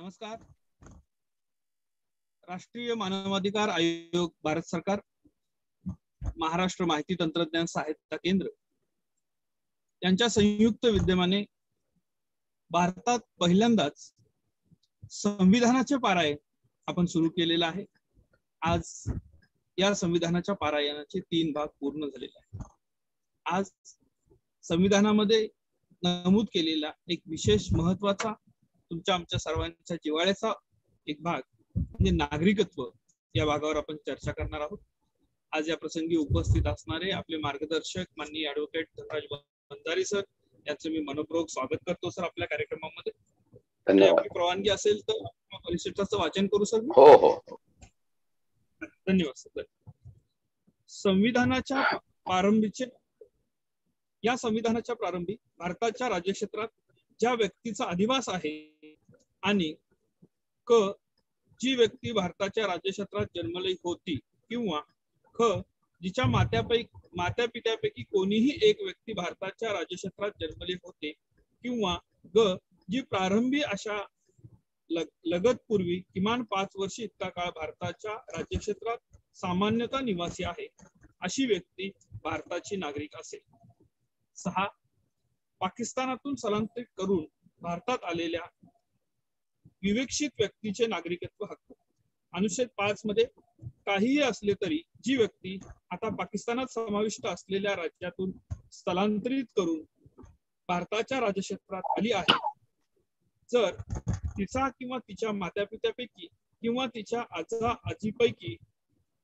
नमस्कार. राष्ट्रीय मानवाधिकार आयोग, भारत सरकार, महाराष्ट्र माहिती तंत्रज्ञान सहायता केंद्र यांच्या संयुक्त विद्यमाने भारतात पहिल्यांदाच संविधानाचे पारायण आपण सुरू केलेलं आहे. आज या संविधानाच्या पारायणाचे 3 भाग पूर्ण झालेले आहेत. आज संविधानामध्ये नमूद केलेला एक विशेष महत्वाचा तुमच्या आमच्या सर्वांच्या जिव्हाळ्याचा एक भाग म्हणजे नागरिकत्व, या भागावर आपण चर्चा करणार आहोत. आज या प्रसंगी उपस्थित असणारे आपले मार्गदर्शक माननीय ॲडव्होकेट धनराज बंजारी सर यांचं मी मनपूर्वक स्वागत करतो सर आपल्या कार्यक्रमामध्ये. आपली परवानगी असेल तर परिशिष्टाचं वाचन करू सर. हो हो, धन्यवाद सर. संविधानाच्या प्रारंभी भारताच्या राज्यक्षेत्रात ज्या व्यक्तीचा अधिवास आहे आणि जी व्यक्ती भारताच्या राज्यक्षेत्रात जन्मली होती किंवा जिच्या मात्या पित्यापैकी कोणीही एक व्यक्ती भारताच्या राज्यक्षेत्रात जन्मले होते किंवा जी प्रारंभी अशा लगतपूर्वी किमान 5 वर्ष इतका काळ भारताच्या राज्यक्षेत्रात सामान्यतः निवासी आहे अशी व्यक्ती भारताची नागरिक असेल. 6. पाकिस्तानातून स्थलांतरित करून भारतात आलेल्या विवेक्षित व्यक्तीचे नागरिकत्व हक्क. अनुच्छेद 5 मध्ये काहीही असले तरी जी व्यक्ती आता पाकिस्तानात समाविष्ट असलेल्या राज्यातून स्थलांतरित करून भारताच्या राज्यक्षेत्रात आली आहे, जर तिचा किंवा तिच्या मातापित्यापैकी किंवा तिच्या आजा आजीपैकी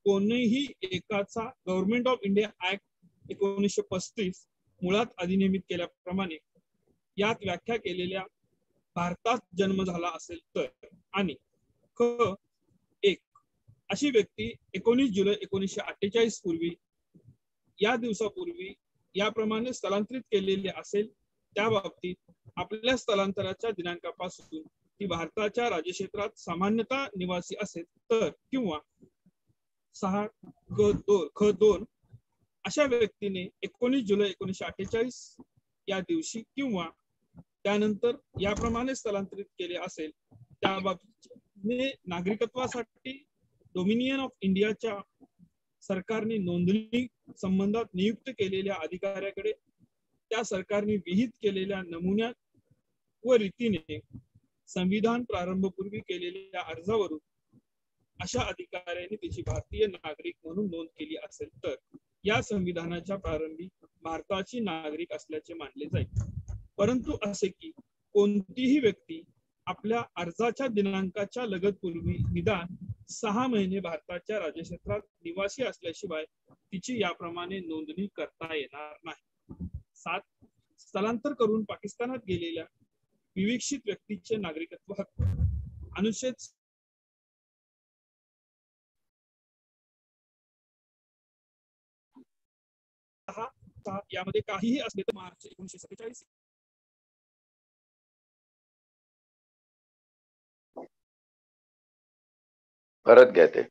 कोणीही एकाचा गव्हर्नमेंट ऑफ इंडिया ऍक्ट 1935 मुळात अधिनियमित केल्याप्रमाणे यात व्याख्या केलेल्या भारतात जन्म झाला असेल तर, आणि 1 अशी व्यक्ती 19 जुलै 1948 पूर्वी या दिवसापूर्वी याप्रमाणे स्थलांतरित केलेले असेल, त्या बाबतीत आपल्या स्थलांतराच्या दिनांकापासून ती भारताच्या राज्यक्षेत्रात सामान्यतः निवासी असेल तर, किंवा 6 ख 2 अशा व्यक्तीने 19 जुलै 1948 या दिवशी किंवा त्यानंतर याप्रमाणे स्थलांतरित केले असेल, त्या बाबतीत नागरिकत्वासाठी डोमिनियन ऑफ इंडियाच्या सरकारने नोंदणी संबंधात नियुक्त केलेल्या अधिकाऱ्याकडे त्या सरकारने विहित केलेल्या नमुन्यात व रीतीने संविधान प्रारंभपूर्वी केलेल्या अर्जावरून अशा अधिकाऱ्याने तिची भारतीय नागरिक म्हणून नोंद केली असेल तर या संविधानाच्या प्रारंभी भारताची नागरिक असल्याचे मानले जाईल. परंतु असे की कोणतीही व्यक्ती आपल्या अर्जाच्या दिनांकाच्या लगतपूर्वी निदान 6 महिने भारताच्या राज्यक्षेत्रात निवासी असल्याशिवाय तिची याप्रमाणे नोंदणी करता येणार नाही. 7 स्थलांतर करून पाकिस्तानात गेलेल्या विवेक्षित व्यक्तीचे नागरिकत्व हक्क. अनुच्छेद यामध्ये काहीही असले तर मार्च 1947 परत घ्या ते.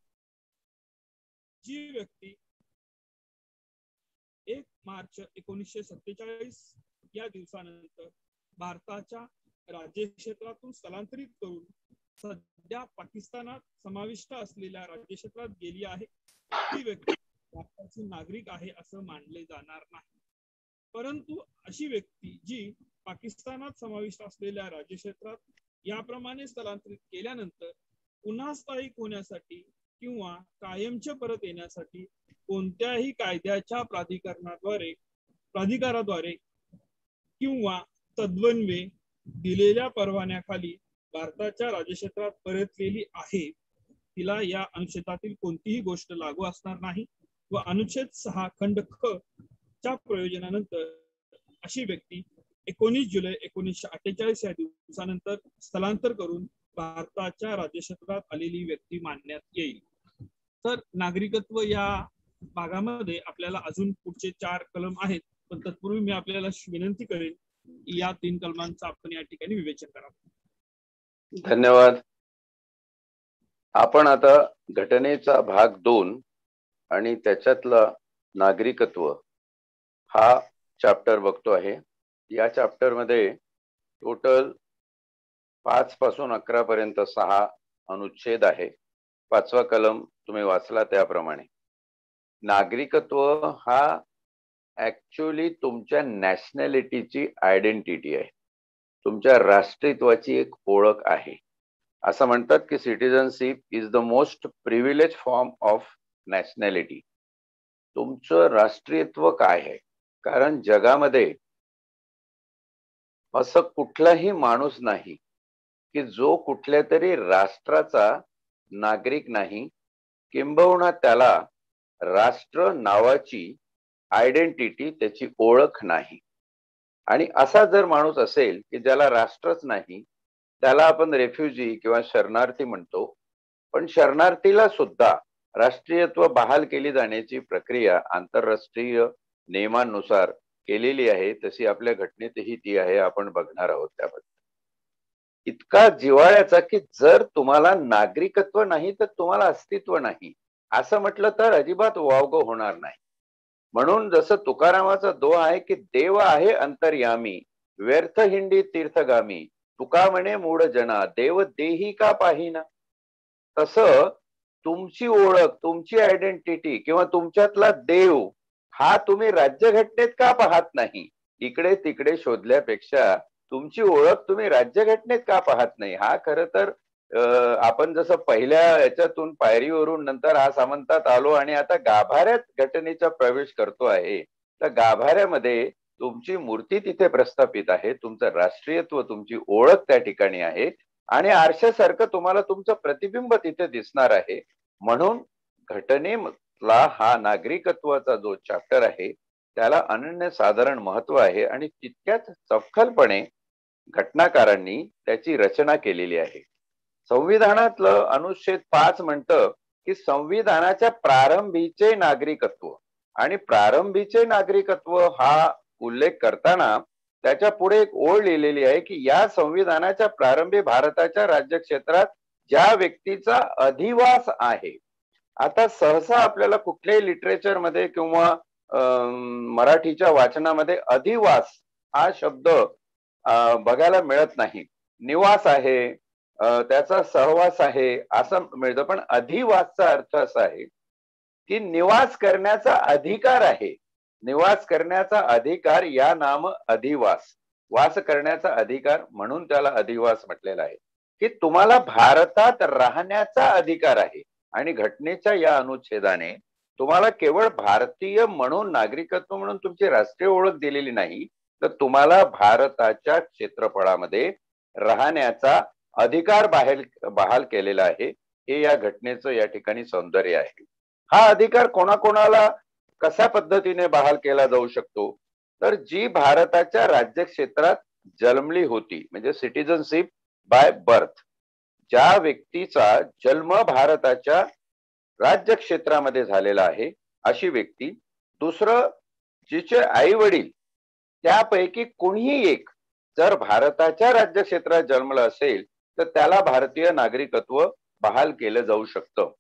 जी व्यक्ती 1 मार्च 1947 या दिवसानंतर भारताच्या राज्यक्षेत्रातून स्थलांतरित करून सध्या पाकिस्तानात समाविष्ट असलेल्या राज्यक्षेत्रात गेली आहे, ती व्यक्ती भारताची नागरिक आहे असं मानले जाणार नाही. परंतु अशी व्यक्ती जी पाकिस्तानात समाविष्ट असलेल्या राज्यक्षेत्रात याप्रमाणे स्थलांतरित केल्यानंतर पुन्हा स्थायिक होण्यासाठी किंवा कायमचे परत येण्यासाठी कोणत्याही कायद्याच्या प्राधिकाराद्वारे किंवा तद्वन्वे दिलेल्या परवान्याखाली भारताच्या राज्यक्षेत्रात परतलेली आहे, तिला या अनुच्छेदातील कोणतीही गोष्ट लागू असणार नाही व अनुच्छेद 6 खंड ख च्या प्रयोजनानंतर अशी व्यक्ती 19 जुलै 1948 या दिवसानंतर स्थलांतर करून भारताच्या राज्यक्षेत्रात आलेली व्यक्ती मानण्यात येईल. तर नागरिकत्व या भागामध्ये आपल्याला अजून पुढचे 4 कलम आहेत, पण तत्पूर्वी मी आपल्याला विनंती करेन की या 3 कलमांचं आपण या ठिकाणी विवेचन करावं. धन्यवाद. आपण आता घटनेचा भाग 2 आणि त्याच्यातला नागरिकत्व हा चॅप्टर बघतो आहे. या चॅप्टर मध्ये टोटल 5 पासून 11 पर्यंत 6 अनुच्छेद आहे. 5वा कलम तुम्ही वाचला त्याप्रमाणे. नागरिकत्व हा ऍक्च्युअली तुमच्या नॅशनॅलिटीची आयडेंटिटी आहे, तुमच्या राष्ट्रीयत्वाची एक ओळख आहे. असं म्हणतात की citizenship is the most privilege form of nationality. तुमचं राष्ट्रीयत्व काय आहे? कारण जगामध्ये असं कुठलाही माणूस नाही की जो कुठल्या तरी राष्ट्राचा नागरिक नाही, किंबहुना त्याला राष्ट्र नावाची आयडेंटिटी, त्याची ओळख नाही. आणि असा जर माणूस असेल की ज्याला राष्ट्रच नाही, त्याला आपण रेफ्युजी किंवा शरणार्थी म्हणतो. पण शरणार्थीला सुद्धा राष्ट्रीयत्व बहाल केली जाण्याची प्रक्रिया आंतरराष्ट्रीय नियमांनुसार केलेली आहे. तशी आपल्या घटनेतही ती आहे. आपण बघणार आहोत त्याबद्दल. इतका जिव्हाळ्याचा की जर तुम्हाला नागरिकत्व नाही तर तुम्हाला अस्तित्व नाही असं म्हटलं तर अजिबात वावगं होणार नाही. म्हणून जसं तुकारामाचा दोहा आहे की देव आहे अंतर्यामी, व्यर्थ हिंडी तीर्थगामी, तुका म्हणे मूढ जना, देव देही का पाहिना. तसं तुमची ओळख, तुमची आयडेंटिटी किंवा तुमच्यातला देव हा तुम्ही राज्यघटनेत का पाहत नाही? इकडे तिकडे शोधल्यापेक्षा तुमची ओळख तुम्ही राज्यघटनेत का पाहत नाही? हा खरं तर आपण जसं पहिल्या याच्यातून पायरीवरून नंतर हा सामंतात आलो आणि आता गाभाऱ्यात घटनेचा प्रवेश करतो आहे. तर गाभाऱ्यामध्ये तुमची मूर्ती तिथे प्रस्थापित आहे, तुमचं राष्ट्रीयत्व, तुमची ओळख त्या ठिकाणी आहे आणि आरशासारखं तुम्हाला तुमचं प्रतिबिंब तिथे दिसणार आहे. म्हणून घटनेला हा नागरिकत्वाचा जो चॅप्टर आहे त्याला अनन्यसाधारण महत्व आहे आणि तितक्याच चपखलपणे घटनाकारांनी त्याची रचना केलेली आहे. संविधानातलं अनुच्छेद 5 म्हणतं की संविधानाच्या प्रारंभीचे नागरिकत्व, आणि प्रारंभीचे नागरिकत्व हा उल्लेख करताना त्याच्या पुढे एक ओळ लिहिलेली आहे की या संविधानाच्या प्रारंभी भारताच्या राज्यक्षेत्रात ज्या व्यक्तीचा अधिवास आहे. आता सहसा आपल्याला कुठल्याही लिटरेचर मध्ये किंवा मराठीच्या वाचनामध्ये अधिवास हा शब्द बघायला मिळत नाही. निवास आहे, त्याचा सहवास आहे असं मिळतं, पण अधिवासचा अर्थ असा आहे की निवास करण्याचा अधिकार आहे. निवास करण्याचा अधिकार या नाम अधिवास, वास करण्याचा अधिकार म्हणून त्याला अधिवास म्हटलेला आहे. की तुम्हाला भारतात राहण्याचा अधिकार आहे. आणि घटनेच्या या अनुच्छेदाने तुम्हाला केवळ भारतीय म्हणून, नागरिकत्व म्हणून तुमची राष्ट्रीय ओळख दिलेली नाही, तर तुम्हाला भारताच्या क्षेत्रफळामध्ये राहण्याचा अधिकार बहाल केलेला आहे. हे या घटनेचं या ठिकाणी सौंदर्य आहे. हा अधिकार कोणाकोणाला कशा पद्धतीने बहाल केला जाऊ शकतो? तर जी भारताच्या राज्यक्षेत्रात जन्मली होती, म्हणजे सिटिझनशिप बाय बर्थ, ज्या व्यक्तीचा जन्म भारताच्या राज्यक्षेत्रामध्ये झालेला आहे अशी व्यक्ती. दुसरं, जिचे आई वडील त्यापैकी कोणीही एक जर भारताच्या राज्यक्षेत्रात जन्मलं असेल तर त्याला भारतीय नागरिकत्व बहाल केलं जाऊ शकतं.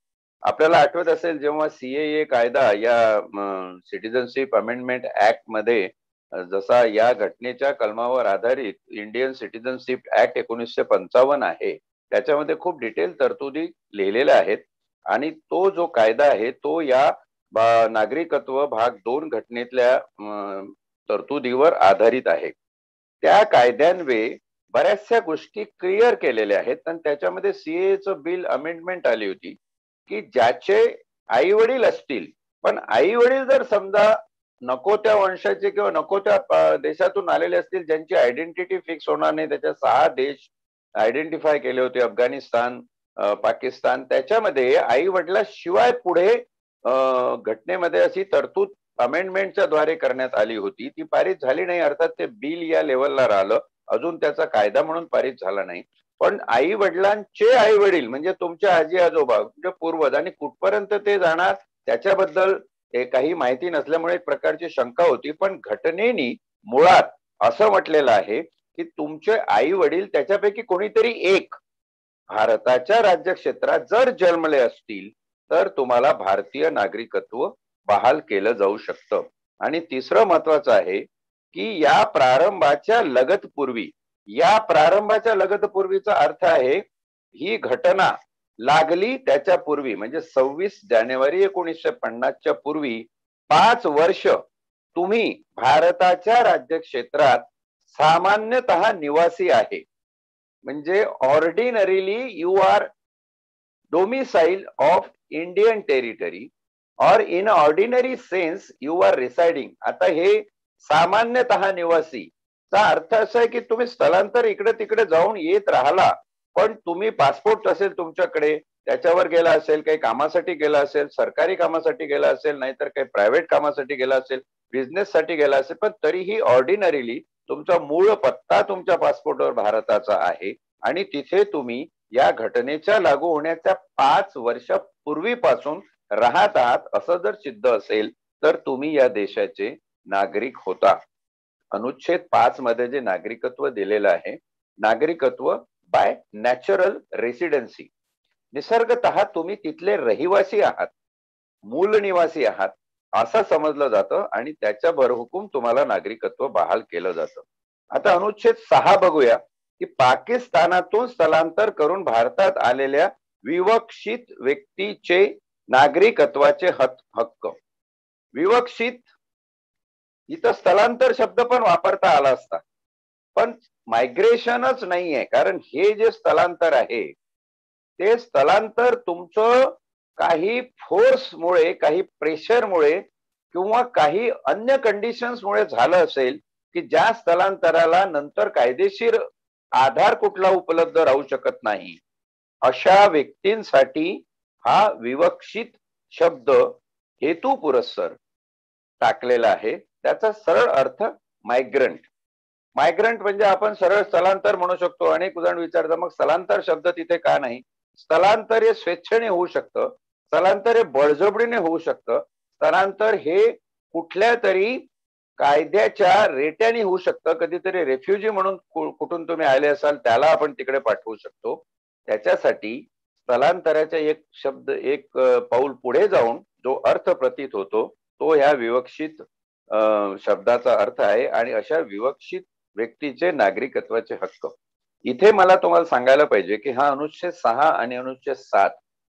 आपल्याला आठवत असेल जेव्हा सीएए कायदा या सिटिझनशिप अमेंडमेंट ऍक्ट मध्ये जसा या घटनेच्या कलमावर आधारित इंडियन सिटिझनशिप ऍक्ट 1955 आहे, त्याच्यामध्ये खूप डिटेल तरतुदी लिहिलेल्या आहेत. आणि तो जो कायदा आहे तो या नागरिकत्व भाग 2 घटनेतल्या तरतुदीवर आधारित आहे. त्या कायद्यान्वये बऱ्याचशा गोष्टी क्लिअर केलेल्या आहेत. आणि त्याच्यामध्ये सीएचं बिल अमेंडमेंट आली होती की ज्याचे आई वडील असतील, पण आई वडील जर समजा नको त्या वंशाचे किंवा नको त्या देशातून आलेले असतील, ज्यांची आयडेंटिटी फिक्स होणार नाही, त्याच्या 6 देश आयडेंटिफाय केले होते, अफगाणिस्तान, पाकिस्तान, त्याच्यामध्ये आई वडिलाशिवाय पुढे घटनेमध्ये अशी तरतूद अमेंडमेंटच्या द्वारे करण्यात आली होती. ती पारित झाली नाही, अर्थात ते बिल या लेवलला राहिलं, अजून त्याचा कायदा म्हणून पारित झाला नाही. पण आई वडिलांचे आई वडील म्हणजे तुमचे आजी आजोबा, म्हणजे पूर्वज, आणि कुठपर्यंत ते जाणार त्याच्याबद्दल काही माहिती नसल्यामुळे एक प्रकारची शंका होती. पण घटनेने मुळात असं म्हटलेलं आहे की तुमचे आई वडील त्याच्यापैकी कोणीतरी एक भारताच्या राज्यक्षेत्रात जर जन्मले असतील तर तुम्हाला भारतीय नागरिकत्व बहाल केलं जाऊ शकतं. आणि तिसरं महत्वाचं आहे की या प्रारंभाच्या लगतपूर्वी या प्रारंभाच्या लगतपूर्वीचा अर्थ आहे ही घटना लागली त्याच्या पूर्वी, म्हणजे 26 जानेवारी 1950च्या पूर्वी 5 वर्ष तुम्ही भारताच्या राज्य क्षेत्रात सामान्यतः निवासी आहे. म्हणजे ordinarily you are domicile of Indian territory और in ordinary sense you are residing. आता हे सामान्यतः निवासी चा अर्थ असा आहे की तुम्ही स्थलांतर इकडे तिकडे जाऊन येत राहिला, पण तुम्ही पासपोर्ट असेल तुमच्याकडे, त्याच्यावर गेला असेल, काही कामासाठी गेला असेल, सरकारी कामासाठी गेला असेल, नाहीतर काही प्रायव्हेट कामासाठी गेला असेल, बिझनेस साठी गेला असेल, पण तरीही ऑर्डिनरीली तुमचा मूळ पत्ता तुमच्या पासपोर्टवर भारताचा आहे आणि तिथे तुम्ही या घटनेच्या लागू होण्याच्या 5 वर्षापूर्वीपासून राहत आहात असं जर सिद्ध असेल तर तुम्ही या देशाचे नागरिक होता. अनुच्छेद 5 मध्ये जे नागरिकत्व दिलेलं आहे, नागरिकत्व बाय नॅचरल रेसिडेन्सी, निसर्गतः तुम्ही तिथले रहिवासी आहात, मूल निवासी आहात असं समजलं जातं आणि त्याच्या भरहुकूम तुम्हाला नागरिकत्व बहाल केलं जातं. आता अनुच्छेद 6 बघूया की पाकिस्तानातून स्थलांतर करून भारतात आलेल्या विवक्षित व्यक्तीचे नागरिकत्वाचे हक्क. विवक्षित इथं स्थलांतर शब्द पण वापरता आला असता, पण मायग्रेशनच नाहीये, कारण हे जे स्थलांतर आहे ते स्थलांतर तुमचं काही फोर्समुळे, काही प्रेशरमुळे किंवा काही अन्य कंडिशन्समुळे झालं असेल की ज्या स्थलांतराला नंतर कायदेशीर आधार कुठला उपलब्ध राहू शकत नाही, अशा व्यक्तींसाठी हा विवक्षित शब्द हेतू पुरस्सर टाकलेला आहे. त्याचा सरळ अर्थ मायग्रंट. मायग्रंट म्हणजे आपण सरळ स्थलांतर म्हणू शकतो. अनेक जण विचारतात मग स्थलांतर शब्द तिथे का नाही? स्थलांतर हे स्वेच्छेने होऊ शकतं, स्थलांतर हे बळजबरीने होऊ शकतं, स्थलांतर हे कुठल्या तरी कायद्याच्या रेट्याने होऊ शकतं. कधीतरी रेफ्युजी म्हणून कुठून तुम्ही आले असाल त्याला आपण तिकडे पाठवू शकतो. त्याच्यासाठी स्थलांतराचा एक पाऊल पुढे जाऊन जो अर्थ प्रतीत होतो तो ह्या विवक्षित शब्दाचा अर्थ आहे आणि अशा विवक्षित व्यक्तीचे नागरिकत्वाचे हक्क. इथे मला तुम्हाला सांगायला पाहिजे की हा अनुच्छेद 6 आणि अनुच्छेद 7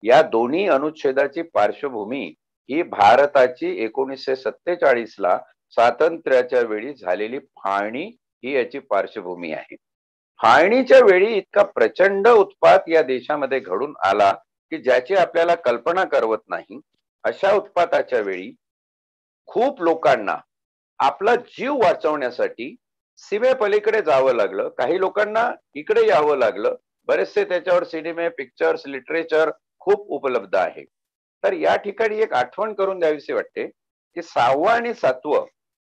या दोन्ही अनुच्छेदाची पार्श्वभूमी ही भारताची 1947 ला स्वातंत्र्याच्या वेळी झालेली फाळणी ही याची पार्श्वभूमी आहे. फाळणीच्या वेळी इतका प्रचंड उत्पात या देशामध्ये घडून आला की ज्याची आपल्याला कल्पना करवत नाही. अशा उत्पाताच्या वेळी खूप लोकांना आपला जीव वाचवण्यासाठी सीमेपलीकडे जावं लागलं, काही लोकांना इकडे यावं लागलं. बरेचसे त्याच्यावर सिनेमे, पिक्चर्स, लिटरेचर खूप उपलब्ध आहे. तर या ठिकाणी एक आठवण करून द्यावीशी वाटते की 6वं आणि 7वं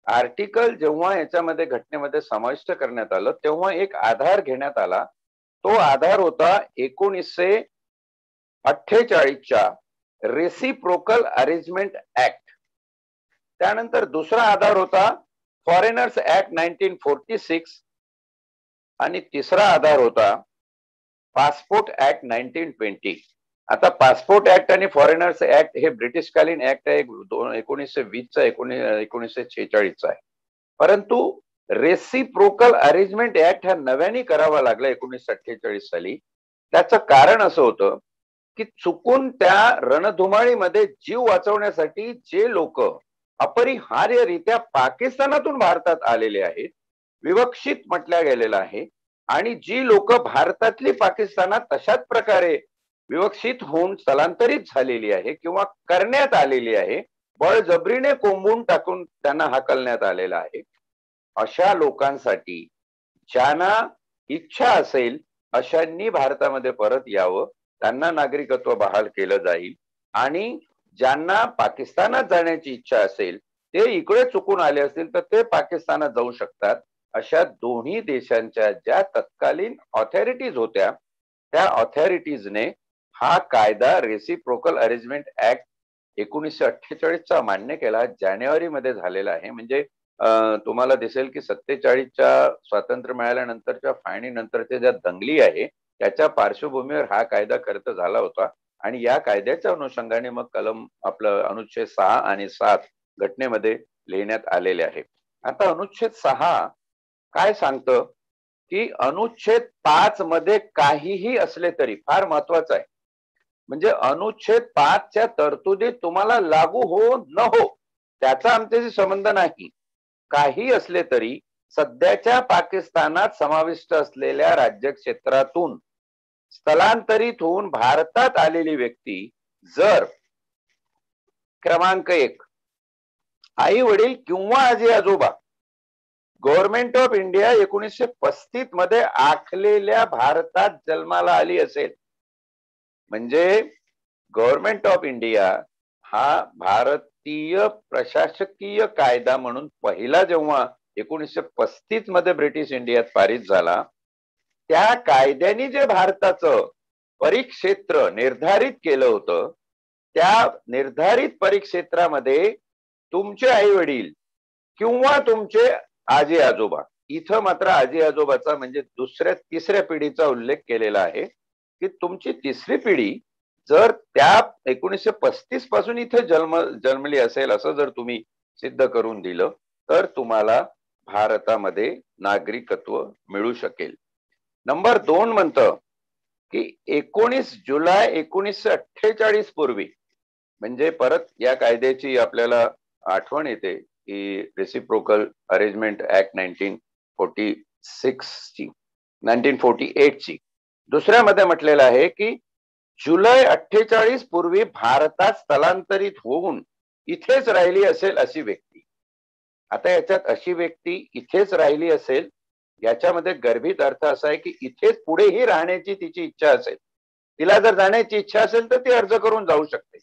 आर्टिकल जेव्हा याच्यामध्ये घटनेमध्ये समाविष्ट करण्यात आलं तेव्हा एक आधार घेण्यात आला. तो आधार होता 1948च्या रेसिप्रोकल अरेंजमेंट ऍक्ट. त्यानंतर दुसरा आधार होता फॉरेनर्स ऍक्ट 1946 आणि तिसरा आधार होता पासपोर्ट ऍक्ट 1920. आता पासपोर्ट ऍक्ट आणि फॉरेनर्स ऍक्ट हे ब्रिटिशकालीन ऍक्ट आहे, 1920चा 1946चा आहे. परंतु रेसिप्रोकल अरेंजमेंट ऍक्ट हा नव्याने करावा लागला 1948 साली. त्याचं कारण असं होतं की चुकून त्या रणधुमाळीमध्ये जीव वाचवण्यासाठी जे लोक अपरिहार्यरित्या पाकिस्तानातून भारतात आलेले आहेत, विवक्षित म्हटल्या गेलेलं आहे, आणि जी लोक भारतातली पाकिस्तानात तशाच प्रकारे विवक्षित होऊन स्थलांतरित झालेली आहे किंवा करण्यात आलेली आहे, बळजबरीने कोंबून टाकून त्यांना हाकलण्यात आलेलं आहे, अशा लोकांसाठी ज्यांना इच्छा असेल अशांनी भारतामध्ये परत यावं, त्यांना नागरिकत्व बहाल केलं जाईल. आणि ज्यांना पाकिस्तानात जाण्याची इच्छा असेल, ते इकडे चुकून आले असतील तर ते पाकिस्तानात जाऊ शकतात. अशा दोन्ही देशांच्या ज्या तत्कालीन ऑथॉरिटीज होत्या त्या ऑथॉरिटीजने हा कायदा रेसिप्रोकल अरेंजमेंट ऍक्ट 1948चा मान्य केला. जानेवारी मध्ये झालेला आहे. म्हणजे तुम्हाला दिसेल की 47च्या स्वातंत्र्य मिळाल्यानंतरच्या फाळणीनंतरच्या ज्या दंगली आहे त्याच्या पार्श्वभूमीवर हा कायदा खर्च झाला होता आणि या कायद्याच्या अनुषंगाने मग कलम आपलं अनुच्छेद 6 आणि 7 घटनेमध्ये लिहिण्यात आलेले आहे. आता अनुच्छेद 6 काय सांगतं की अनुच्छेद 5 मध्ये काहीही असले तरी, फार महत्वाचं आहे, म्हणजे अनुच्छेद 5च्या तरतुदी तुम्हाला लागू हो न हो त्याचा आमच्याशी संबंध नाही. काही असले तरी सध्याच्या पाकिस्तानात समाविष्ट असलेल्या राज्यक्षेत्रातून स्थलांतरित होऊन भारतात आलेली व्यक्ती जर क्रमांक 1 आई वडील किंवा आजी आजोबा गव्हर्नमेंट ऑफ इंडिया 1935 मध्ये आखलेल्या भारतात जन्माला आली असेल, म्हणजे गव्हर्नमेंट ऑफ इंडिया हा भारतीय प्रशासकीय कायदा म्हणून पहिला जेव्हा 1935 मध्ये ब्रिटिश इंडियात पारित झाला, त्या कायद्याने जे भारताचं परिक्षेत्र निर्धारित केलं होतं, त्या निर्धारित परिक्षेत्रामध्ये तुमचे आई वडील किंवा तुमचे आजी आजोबा, इथं मात्र आजी आजोबाचा म्हणजे दुसऱ्या तिसऱ्या पिढीचा उल्लेख केलेला आहे की तुमची तिसरी पिढी जर त्या 1935 पासून इथे जन्मली असेल असं जर तुम्ही सिद्ध करून दिलं तर तुम्हाला भारतामध्ये नागरिकत्व मिळू शकेल. नंबर 2 म्हणतं की 19 जुलै 1948 पूर्वी, म्हणजे परत या कायद्याची आपल्याला आठवण येते की रेसिप्रोकल अरेंजमेंट ऍक्ट 1948 ची दुसऱ्यामध्ये म्हटलेलं आहे की जुलै 48 पूर्वी भारतात स्थलांतरित होऊन इथेच राहिली असेल अशी व्यक्ती. आता याच्यात अशी व्यक्ती इथेच राहिली असेल याच्यामध्ये गर्भित अर्थ असा आहे की इथेच पुढेही राहण्याची तिची इच्छा असेल, तिला जर जाण्याची इच्छा असेल तर ती अर्ज करून जाऊ शकते.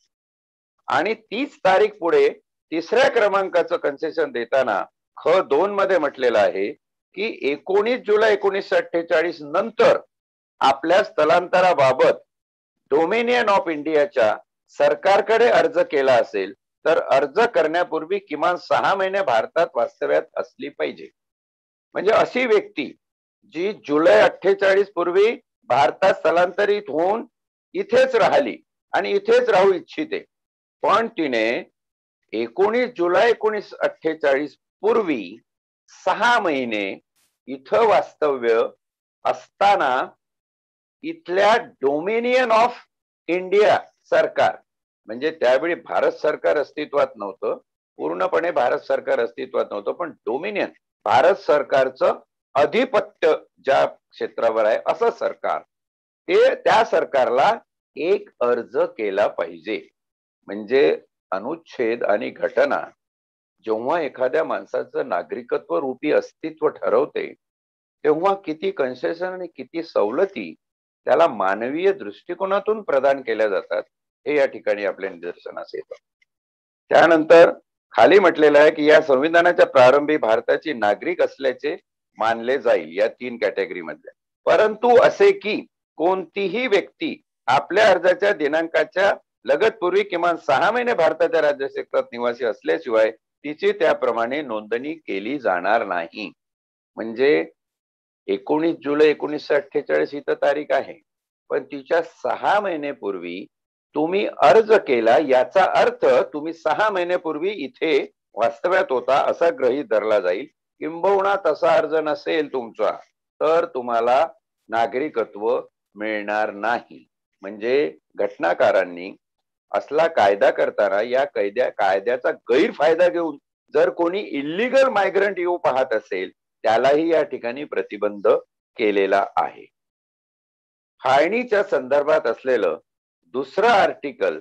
आणि 30 तारीख पुढे तिसऱ्या क्रमांकाचं कन्सेशन देताना ख2 मध्ये म्हटलेलं आहे की 19 जुलै 1948 नंतर आपल्या स्थलांतराबाबत डोमिनियन ऑफ इंडियाच्या सरकारकडे अर्ज केला असेल तर अर्ज करण्यापूर्वी किमान 6 महिने भारतात वास्तव्यात असली पाहिजे. म्हणजे अशी व्यक्ती जी जुलै 48 पूर्वी भारतात स्थलांतरित होऊन इथेच राहिली आणि इथेच राहू इच्छिते, पण तिने 19 जुलै 1948 पूर्वी 6 महिने इथं वास्तव्य असताना इथल्या डोमिनियन ऑफ इंडिया सरकार, म्हणजे त्यावेळी भारत सरकार अस्तित्वात नव्हतं, पूर्णपणे भारत सरकार अस्तित्वात नव्हतं, पण डोमिनियन भारत सरकारचं अधिपत्य ज्या क्षेत्रावर आहे असं सरकार, ते त्या सरकारला एक अर्ज केला पाहिजे. म्हणजे अनुच्छेद आणि घटना जेव्हा एखाद्या माणसाचं नागरिकत्व रूपी अस्तित्व ठरवते तेव्हा किती कन्सेशन आणि किती सवलती त्याला मानवीय दृष्टिकोनातून प्रदान केल्या जातात हे या ठिकाणी आपल्या निदर्शनास येतं. त्यानंतर खाली म्हटलेलं आहे की या संविधानाच्या प्रारंभी भारताची नागरिक असल्याचे मानले जाईल या 3 कॅटेगरी मधल्या, परंतु असे की कोणतीही व्यक्ती आपल्या अर्जाच्या दिनांकाच्या लगतपूर्वी किमान 6 महिने भारताच्या राज्यक्षेत्रात निवासी असल्याशिवाय तिची त्याप्रमाणे नोंदणी केली जाणार नाही. म्हणजे 19 जुलै 1948 ही तर तारीख आहे, पण तिच्या 6 महिनेपूर्वी तुम्ही अर्ज केला याचा अर्थ तुम्ही 6 महिनेपूर्वी इथे वास्तव्यात होता असा गृहीत धरला जाईल. किंबहुना तसा अर्ज नसेल तुमचा तर तुम्हाला नागरिकत्व मिळणार नाही. म्हणजे घटनाकारांनी असला कायदा करताना या कायद्याचा गैरफायदा घेऊन जर कोणी इल्लीगल मायग्रंट येऊ पाहत असेल त्यालाही या ठिकाणी प्रतिबंध केलेला आहे. फाळणीच्या संदर्भात असलेलं दुसरं आर्टिकल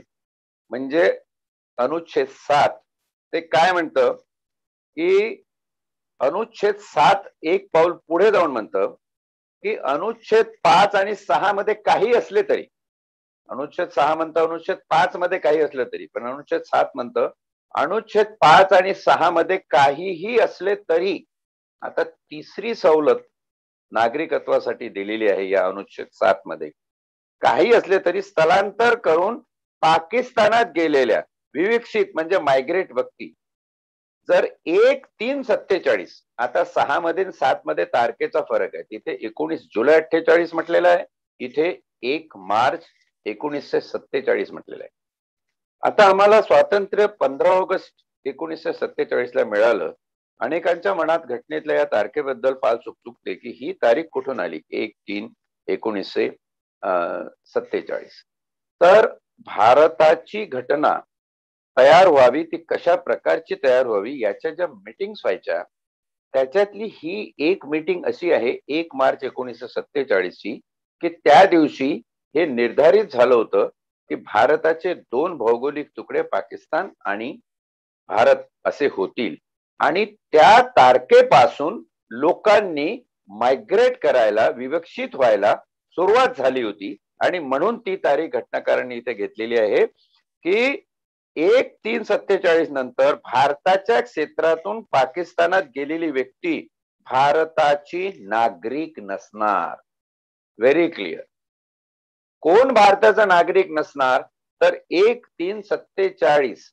म्हणजे अनुच्छेद 7, ते काय म्हणतं की अनुच्छेद 7 एक पाऊल पुढे जाऊन म्हणतं की अनुच्छेद 5 आणि 6 मध्ये काही असले तरी, अनुच्छेद 6 म्हणतं अनुच्छेद 5 मध्ये काही असलं तरी, पण अनुच्छेद 7 म्हणतं अनुच्छेद 5 आणि 6 मध्ये काहीही असले तरी, आता तिसरी सवलत नागरिकत्वासाठी दिलेली आहे या अनुच्छेद 7 मध्ये, काही असले तरी स्थलांतर करून पाकिस्तानात गेलेल्या विविक्षित म्हणजे मायग्रेट व्यक्ती जर 1/3/47, आता 6 मध्ये 7 मध्ये तारखेचा फरक आहे, तिथे 19 जुलै 48 म्हटलेलं आहे, इथे 1 मार्च 1947 म्हटलेलं आहे. आता आम्हाला स्वातंत्र्य 15 ऑगस्ट 1947 ला मिळालं अनेकांच्या मनात घटनेतल्या या तारखेबद्दल फार चुकचुकते की ही तारीख कुठून आली, 1/3/1947. तर भारताची घटना तयार व्हावी, ती कशा प्रकारची तयार व्हावी याच्या ज्या मीटिंग्स व्हायच्या त्याच्यातली ही एक मीटिंग अशी आहे 1 मार्च 1947 ची, की त्या दिवशी हे निर्धारित झालं होतं की भारताचे 2 भौगोलिक तुकडे पाकिस्तान आणि भारत असे होतील आणि त्या तारखेपासून लोकांनी मायग्रेट करायला, विवक्षित व्हायला सुरुवात झाली होती. आणि म्हणून ती तारीख घटनाकारांनी इथे घेतलेली आहे की 1/3/47 नंतर भारताच्या क्षेत्रातून पाकिस्तानात गेलेली व्यक्ती भारताची नागरिक नसणार. Very clear. कोण भारताचा नागरिक नसणार? तर 1/3/47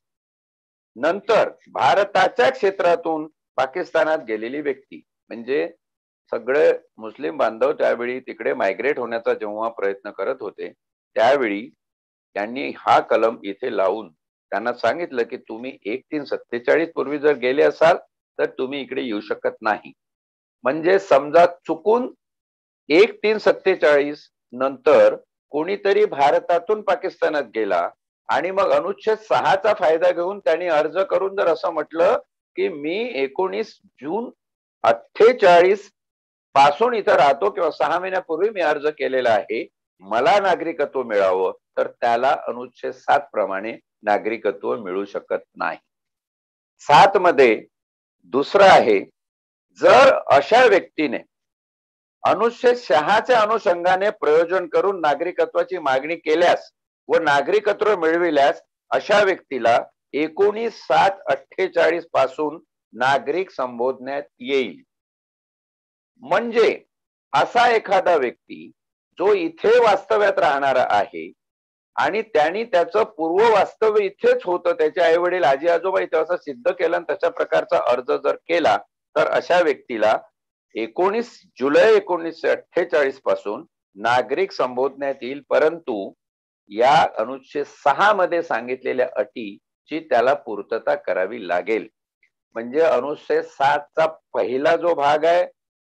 नंतर भारताच्या क्षेत्रातून पाकिस्तानात गेलेली व्यक्ती, म्हणजे सगळे मुस्लिम बांधव त्यावेळी तिकडे मायग्रेट होण्याचा जेव्हा प्रयत्न करत होते त्यावेळी त्यांनी हा कलम इथे लावून त्यांना सांगितलं की तुम्ही 1/3/47 पूर्वी जर गेले असाल तर तुम्ही इकडे येऊ शकत नाही. म्हणजे समजा चुकून 1/3/47 नंतर कोणीतरी भारतातून पाकिस्तानात गेला आणि मग अनुच्छेद 6चा फायदा घेऊन त्यांनी अर्ज करून जर असं म्हटलं की मी 19 जून 48 पासून इथं राहतो किंवा 6 महिन्यापूर्वी मी अर्ज केलेला आहे, मला नागरिकत्व मिळावं, तर त्याला अनुच्छेद 7 प्रमाणे नागरिकत्व मिळू शकत नाही. 7 मध्ये दुसरं आहे, जर अशा व्यक्तीने अनुच्छेद 6च्या अनुषंगाने प्रयोजन करून नागरिकत्वाची मागणी केल्यास व नागरिकत्व मिळविल्यास अशा व्यक्तीला 19/7/48 पासून नागरिक संबोधण्यात येईल. म्हणजे असा एखादा व्यक्ती जो इथे वास्तव्यात राहणारा आहे आणि त्यांनी त्याचं पूर्व वास्तव्य इथेच होतं, त्याचे आई वडील आजी आजोबा इथे असं सिद्ध केलं आणि तशा प्रकारचा अर्ज जर केला तर अशा व्यक्तीला 19 जुलै 1948 पासून नागरिक संबोधण्यात येईल. परंतु या अनुच्छेद 6 मध्ये सांगितलेल्या अटीची त्याला पूर्तता करावी लागेल. म्हणजे अनुच्छेद 7चा पहिला जो भाग आहे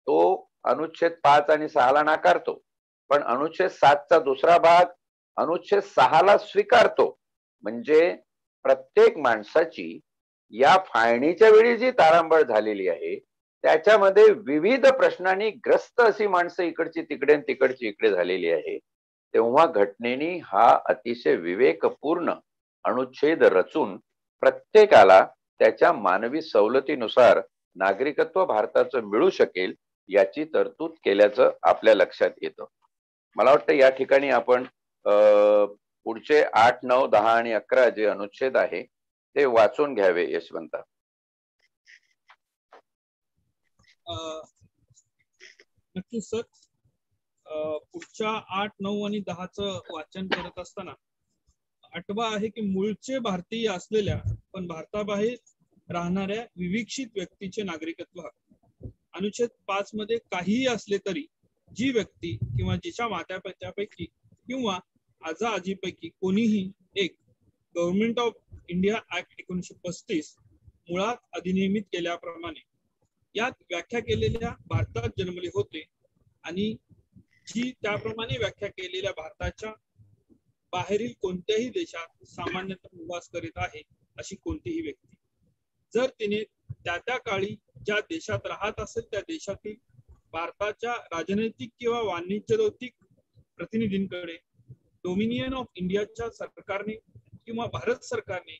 तो अनुच्छेद 5 आणि 6ला नाकारतो, पण अनुच्छेद 7चा दुसरा भाग अनुच्छेद 6ला स्वीकारतो. म्हणजे प्रत्येक माणसाची या फाळणीच्या वेळी जी तारांबळ झालेली आहे त्याच्यामध्ये विविध प्रश्नांनी ग्रस्त अशी माणसं इकडची तिकडे आणि तिकडची इकडे झालेली आहे. तेव्हा घटनेने हा अतिशय विवेकपूर्ण अनुच्छेद रचून प्रत्येकाला त्याच्या मानवी सवलतीनुसार नागरिकत्व भारताचं मिळू शकेल याची तरतूद केल्याचं आपल्या लक्षात येतं. मला वाटतं या ठिकाणी आपण पुढचे 8, 9, 10 आणि 11 जे अनुच्छेद आहे ते वाचून घ्यावे. यशवंत. नक्कीच सर. पुढच्या 8, 9 आणि 10चं वाचन करत असताना 8वा आहे की मूळचे भारतीय असलेल्या पण भारताबाहेर राहणाऱ्या विविक्षित व्यक्तीचे नागरिकत्व. अनुच्छेद 5 मध्ये काहीही असले तरी जी व्यक्ती किंवा जिच्या मातापित्यापैकी किंवा आजा आजीपैकी कोणीही एक गव्हर्नमेंट ऑफ इंडिया ऍक्ट 1935 मुळात अधिनियमित केल्याप्रमाणे यात व्याख्या केलेल्या भारतात जन्मले होते आणि जी त्याप्रमाणे व्याख्या केलेल्या भारताच्या बाहेरील कोणत्याही देशात सामान्यतः निवास करीत आहे अशी कोणतीही व्यक्ती, जर तिने त्या काळी ज्या देशात राहत असेल त्या देशातील भारताच्या राजनैतिक किंवा वाणिज्यौद्योगिक प्रतिनिधींकडे डोमिनियन ऑफ इंडियाच्या सरकारने किंवा भारत सरकारने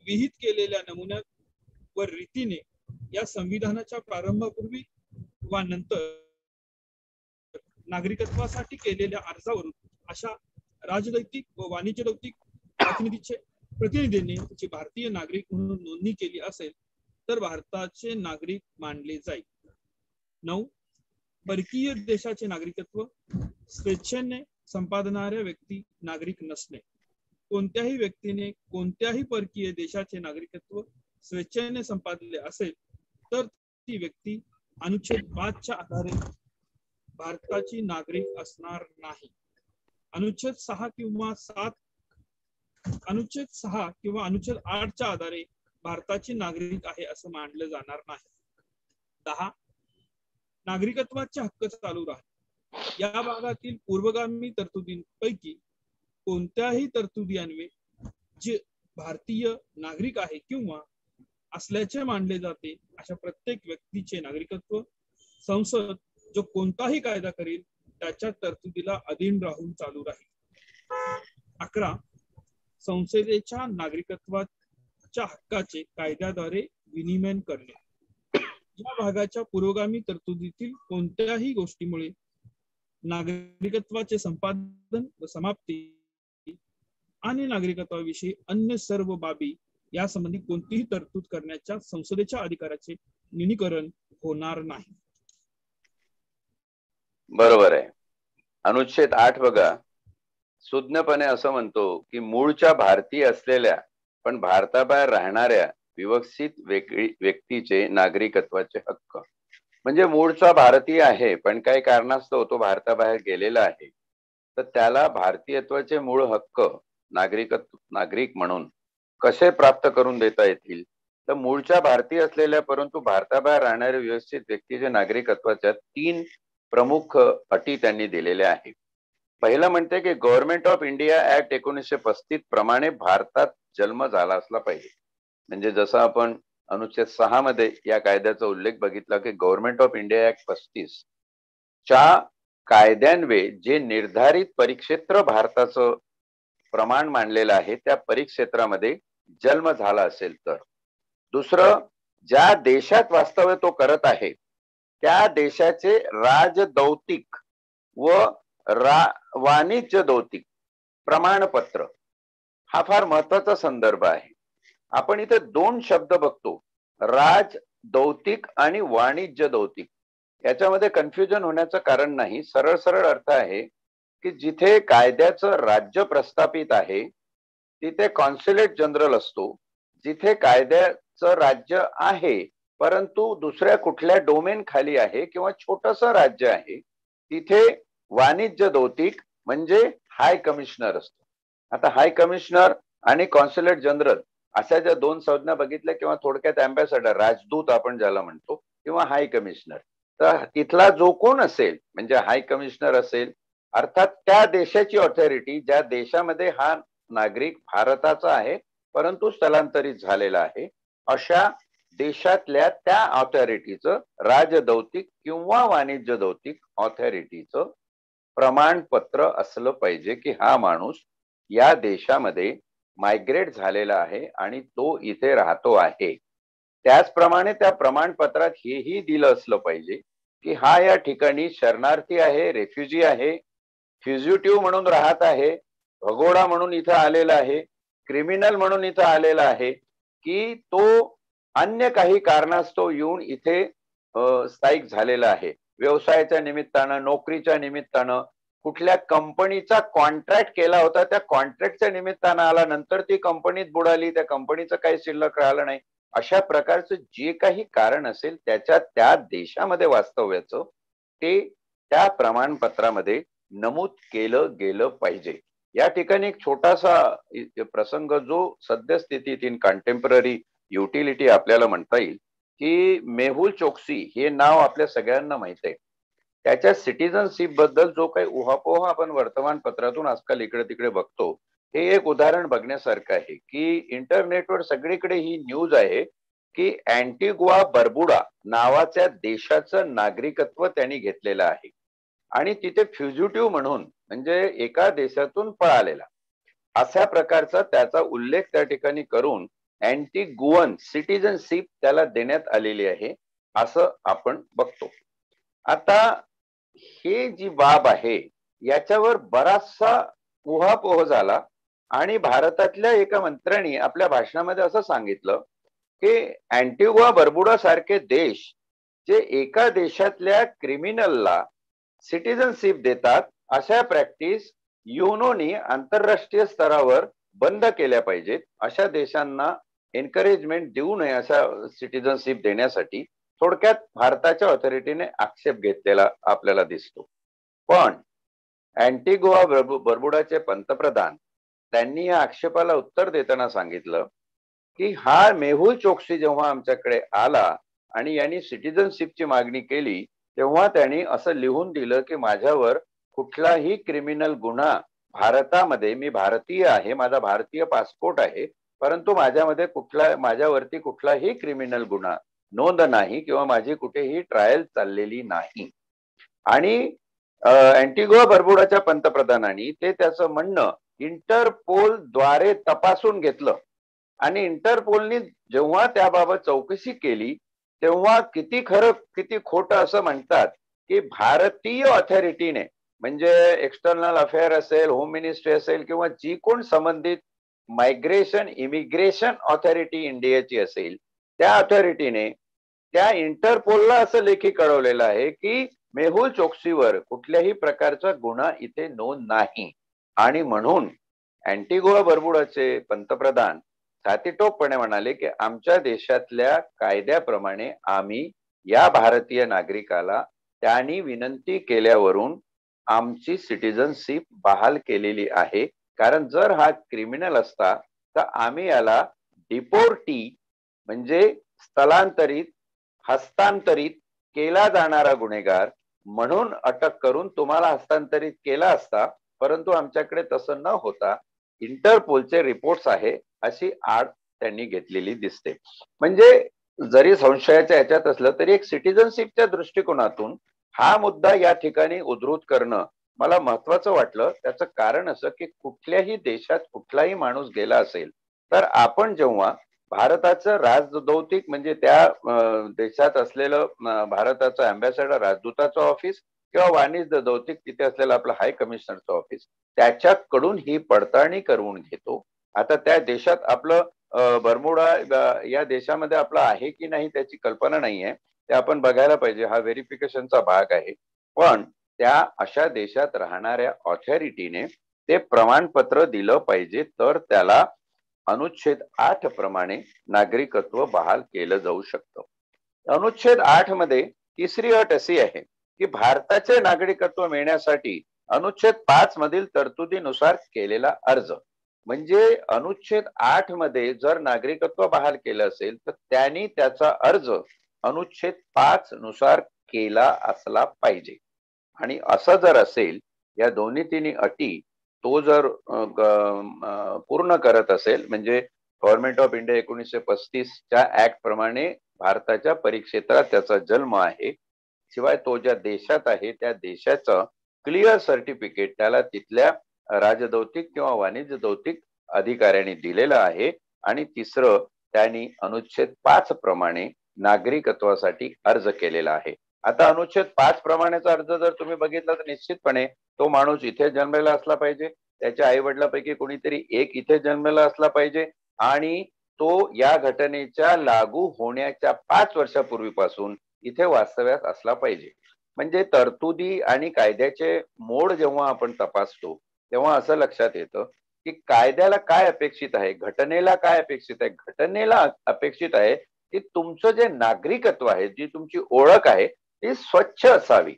विहित केलेल्या नमुन्यात व रीतीने या संविधानाच्या प्रारंभापूर्वी वा नंतर नागरिकत्वासाठी केलेल्या अर्जावरून अशा राजनैतिक व वाणिज्यौद्योगिक प्रतिनिधींनी त्याची भारतीय नागरिक म्हणून नोंदणी केली असेल तर भारताचे नागरिक मानले जाईल. 9. परकीय देशाचे नागरिकत्व. स्वेच्छेने संपादणाऱ्या व्यक्ती नागरिक नसणे. कोणत्याही व्यक्तीने कोणत्याही परकीय देशाचे नागरिकत्व स्वेच्छेने संपादले असेल तर ती व्यक्ती अनुच्छेद 5च्या आधारे भारताची नागरिक असणार नाही. अनुच्छेद 6 किंवा अनुच्छेद 8च्या आधारे भारताची नागरिक आहे असं मानलं जाणार नाही. 10 नागरिकत्वाचे हक्क चालू राहतील. या भागातील पूर्वगामी तरतुदींपैकी कोणत्याही तरतुदी अन्वये जे भारतीय नागरिक आहे किंवा असल्याचे मानले जाते अशा प्रत्येक व्यक्तीचे नागरिकत्व संसद जो कोणताही कायदा करेल त्याच्या तरतुदीला अधीन राहून चालू राहील. 11 संसदेच्या नागरिकत्वाच्या हक्काचे कायद्याद्वारे विनिमय करणे. या भागाच्या पुरोगामी तरतुदीतील कोणत्याही गोष्टीमुळे नागरिकत्वाचे संपादन व समाप्ती आणि नागरिकत्वाविषयी अन्य सर्व बाबी यासंबंधी कोणतीही तरतूद करण्याच्या संसदेच्या अधिकाराचे न्यूनीकरण होणार नाही. बरोबर आहे. अनुच्छेद 8 बघा, सुज्ञपणे असं म्हणतो की मूळच्या भारतीय असलेल्या पण भारताबाहेर राहणाऱ्या विवक्षित व्यक्तीचे नागरिकत्वाचे हक्क. म्हणजे मूळचा भारतीय आहे पण काही कारणास्तव तो भारताबाहेर गेलेला आहे तर त्याला भारतीयत्वाचे मूळ हक्क नागरिक म्हणून कसे प्राप्त करून देता येतील. तर मूळच्या भारतीय असलेल्या परंतु भारताबाहेर राहणाऱ्या व्यवस्थित व्यक्तीचे नागरिकत्वाच्या 3 प्रमुख अटी त्यांनी दिलेल्या आहेत. पहिलं म्हणते की गव्हर्नमेंट ऑफ इंडिया ऍक्ट 1935 प्रमाणे भारतात जन्म झाला असला पाहिजे. म्हणजे जसं आपण अनुच्छेद 6 मध्ये या कायद्याचा उल्लेख बघितला की गव्हर्नमेंट ऑफ इंडिया ऍक्ट 35 च्या कायद्यान्वये जे निर्धारित परिक्षेत्र भारताचं प्रमाण मानलेलं आहे त्या परिक्षेत्रामध्ये जन्म झाला असेल तर. दुसरं, ज्या देशात वास्तव्य तो करत आहे त्या देशाचे राजदौतिक व वाणिज्य दौतिक प्रमाणपत्र हा फार महत्वाचा संदर्भ आहे. आपण इथे 2 शब्द बघतो, राजदौतिक आणि वाणिज्य दौतिक. याच्यामध्ये कन्फ्युजन होण्याचं कारण नाही. सरळ सरळ अर्थ आहे की जिथे कायद्याचं राज्य प्रस्थापित आहे तिथे कॉन्सुलेट जनरल असतो. जिथे कायद्याचं राज्य आहे परंतु दुसऱ्या कुठल्या डोमेन खाली आहे किंवा छोटंसं राज्य आहे तिथे वाणिज्य दौतिक म्हणजे हाय कमिशनर असतो. आता हाय कमिशनर आणि कॉन्सुलेट जनरल अशा ज्या 2 संज्ञा बघितल्या किंवा थोडक्यात अँबॅसेडर राजदूत आपण ज्याला म्हणतो किंवा हाय कमिशनर, तर तिथला जो कोण असेल म्हणजे हाय कमिशनर असेल अर्थात त्या देशाची ऑथॉरिटी ज्या देशामध्ये हा नागरिक भारताचा आहे परंतु स्थलांतरित झालेला आहे अशा देशातल्या त्या ऑथॉरिटीचं राजदौतिक किंवा वाणिज्य दौतिक ऑथॉरिटीचं प्रमाणपत्र असलं पाहिजे की हा माणूस या देशामध्ये मायग्रेट झालेला आहे आणि तो इथे राहतो आहे. त्याचप्रमाणे त्या प्रमाणपत्रात हेही दिलं असलं पाहिजे की हा या ठिकाणी शरणार्थी आहे, रेफ्युजी आहे, फ्युजिटिव्ह म्हणून राहत आहे, भगोडा म्हणून इथं आलेला आहे, क्रिमिनल म्हणून इथं आलेला आहे की तो अन्य काही कारणास्तव येऊन इथे स्थायिक झालेला आहे. व्यवसायाच्या निमित्तानं, नोकरीच्या निमित्तानं, कुठल्या कंपनीचा कॉन्ट्रॅक्ट केला होता त्या कॉन्ट्रॅक्टच्या निमित्तानं आला, नंतर ती कंपनीत बुडाली, त्या कंपनीचं काही शिल्लक राहिलं नाही, अशा प्रकारचं जे काही कारण असेल त्याच्या त्या देशामध्ये वास्तव्याचं ते त्या प्रमाणपत्रामध्ये नमूद केलं गेलं पाहिजे. या ठिकाणी एक छोटासा प्रसंग जो सद्यस्थितीत इन कंटेम्पररी युटिलिटी आपल्याला म्हणता येईल की मेहुल चोक्सी हे नाव आपल्या सगळ्यांना माहित आहे. त्याच्या सिटिझनशिप बद्दल जो काही उहापोह आपण वर्तमानपत्रातून आजकाल इकडे तिकडे बघतो हे एक उदाहरण बघण्यासारखं आहे की इंटरनेटवर सगळीकडे ही न्यूज आहे की अँटिग्वा बर्बुडा नावाच्या देशाचं नागरिकत्व त्यांनी घेतलेलं आहे आणि तिथे फ्युजिटिव्ह म्हणून म्हणजे एका देशातून पळालेला अशा प्रकारचा त्याचा उल्लेख त्या ठिकाणी करून अँटिगुअन सिटिझनशिप त्याला देण्यात आलेली आहे असं आपण बघतो. आता हे जी बाब आहे याच्यावर बराचसा उहापोह झाला आणि भारतातल्या एका मंत्र्यांनी आपल्या भाषणामध्ये असं सांगितलं की अँटिग्वा बर्बुडा सारखे देश जे एका देशातल्या क्रिमिनलला सिटिझनशिप देतात अशा प्रॅक्टिस युनोनी आंतरराष्ट्रीय स्तरावर बंद केल्या पाहिजेत. अशा देशांना एनकरेजमेंट देऊ नये अशा सिटिझनशिप देण्यासाठी थोडक्यात भारताच्या ऑथॉरिटीने आक्षेप घेतलेला आपल्याला दिसतो. पण अँटिग्वा बर्बुडाचे पंतप्रधान त्यांनी या आक्षेपाला उत्तर देताना सांगितलं की हा मेहुल चोक्सी जेव्हा आमच्याकडे आला आणि यांनी सिटिझनशिपची मागणी केली तेव्हा त्यांनी असं लिहून दिलं की माझ्यावर कुठलाही क्रिमिनल गुन्हा भारतामध्ये, मी भारतीय आहे, माझा भारतीय पासपोर्ट आहे, परंतु माझ्यावरती कुठलाही क्रिमिनल गुन्हा नोंद नाही किंवा माझी कुठेही ट्रायल चाललेली नाही. आणि अँटिगुआ बर्बुडाच्या पंतप्रधानांनी ते त्याचं म्हणणं इंटरपोल द्वारे तपासून घेतलं आणि इंटरपोलनी जेव्हा त्याबाबत चौकशी केली तेव्हा किती खरं किती खोटं असं म्हणतात की भारतीय ऑथॉरिटीने, म्हणजे एक्सटर्नल अफेअर असेल, होम मिनिस्ट्री असेल किंवा जी कोण संबंधित मायग्रेशन इमिग्रेशन ऑथॉरिटी इंडियाची असेल त्या ऑथॉरिटीने त्या इंटरपोलला असं लेखी कळवलेलं आहे की मेहुल चोक्सीवर कुठल्याही प्रकारचा गुन्हा इथे नोंद नाही. आणि म्हणून अँटिगुआ बर्बुडाचे पंतप्रधान छातीटोपपणे म्हणाले की आमच्या देशातल्या कायद्याप्रमाणे आम्ही या भारतीय नागरिकाला त्यांनी विनंती केल्यावरून आमची सिटिझनशिप बहाल केलेली आहे. कारण जर हा क्रिमिनल असता तर आम्ही याला डिपोर्टी म्हणजे स्थलांतरित, हस्तांतरित केला जाणारा गुन्हेगार म्हणून अटक करून तुम्हाला हस्तांतरित केला असता, परंतु आमच्याकडे तसं न होता इंटरपोलचे रिपोर्ट्स आहे अशी आड त्यांनी घेतलेली दिसते. म्हणजे जरी संशयाच्या याच्यात असलं तरी एक सिटिझनशिपच्या दृष्टिकोनातून हा मुद्दा या ठिकाणी उद्धृत करणं मला महत्वाचं वाटलं. त्याचं कारण असं की कुठल्याही देशात कुठलाही माणूस गेला असेल तर आपण जेव्हा भारताचं राजदौतिक म्हणजे त्या देशात असलेलं भारताचं अँबॅसेडर, राजदूताचं ऑफिस किंवा वाणिज्य दौतिक तिथे असलेलं आपलं हाय कमिशनरचं ऑफिस, त्याच्याकडून ही पडताळणी करून घेतो. आता त्या देशात आपलं बर्मुडा या देशामध्ये आपलं आहे की नाही त्याची कल्पना नाहीये, ते आपण बघायला पाहिजे, हा व्हेरिफिकेशनचा भाग आहे. पण त्या अशा देशात राहणाऱ्या ऑथॉरिटीने ते प्रमाणपत्र दिलं पाहिजे तर त्याला अनुच्छेद 8 प्रमाणे नागरिकत्व बहाल केलं जाऊ शकतं. अनुच्छेद 8 मध्ये तिसरी अट अशी आहे की भारताचे नागरिकत्व मिळण्यासाठी अनुच्छेद 5 मधील तरतुदीनुसार केलेला अर्ज, म्हणजे अनुच्छेद 8 मध्ये जर नागरिकत्व बहाल केलं असेल तर त्यांनी त्याचा अर्ज अनुच्छेद 5 नुसार केला असला पाहिजे. आणि असं जर असेल, या दोन्ही तिन्ही अटी तो जर पूर्ण करत असेल, म्हणजे गव्हर्नमेंट ऑफ इंडिया 1935च्या ऍक्ट प्रमाणे भारताच्या परिक्षेत्रात त्याचा जन्म आहे, शिवाय तो ज्या देशात आहे त्या देशाचं क्लिअर सर्टिफिकेट त्याला तिथल्या राजदौतिक किंवा वाणिज्य दौतिक अधिकाऱ्यांनी दिलेलं आहे, आणि तिसरं त्यांनी अनुच्छेद 5 प्रमाणे नागरिकत्वासाठी अर्ज केलेला आहे. आता अनुच्छेद 5 प्रमाणेचा अर्ज जर तुम्ही बघितला तर निश्चितपणे तो माणूस इथे जन्मलेला असला पाहिजे, त्याच्या आई वडिलांपैकी कोणीतरी एक इथे जन्मलेला असला पाहिजे, आणि तो या घटनेच्या लागू होण्याच्या 5 वर्षापूर्वीपासून इथे वास्तव्यास असला पाहिजे. म्हणजे तरतुदी आणि कायद्याचे मोड जेव्हा आपण तपासतो तेव्हा असं लक्षात येतं की कायद्याला काय अपेक्षित आहे, घटनेला काय अपेक्षित आहे. घटनेला अपेक्षित आहे की तुमचं जे नागरिकत्व आहे, जी तुमची ओळख आहे ती स्वच्छ असावी,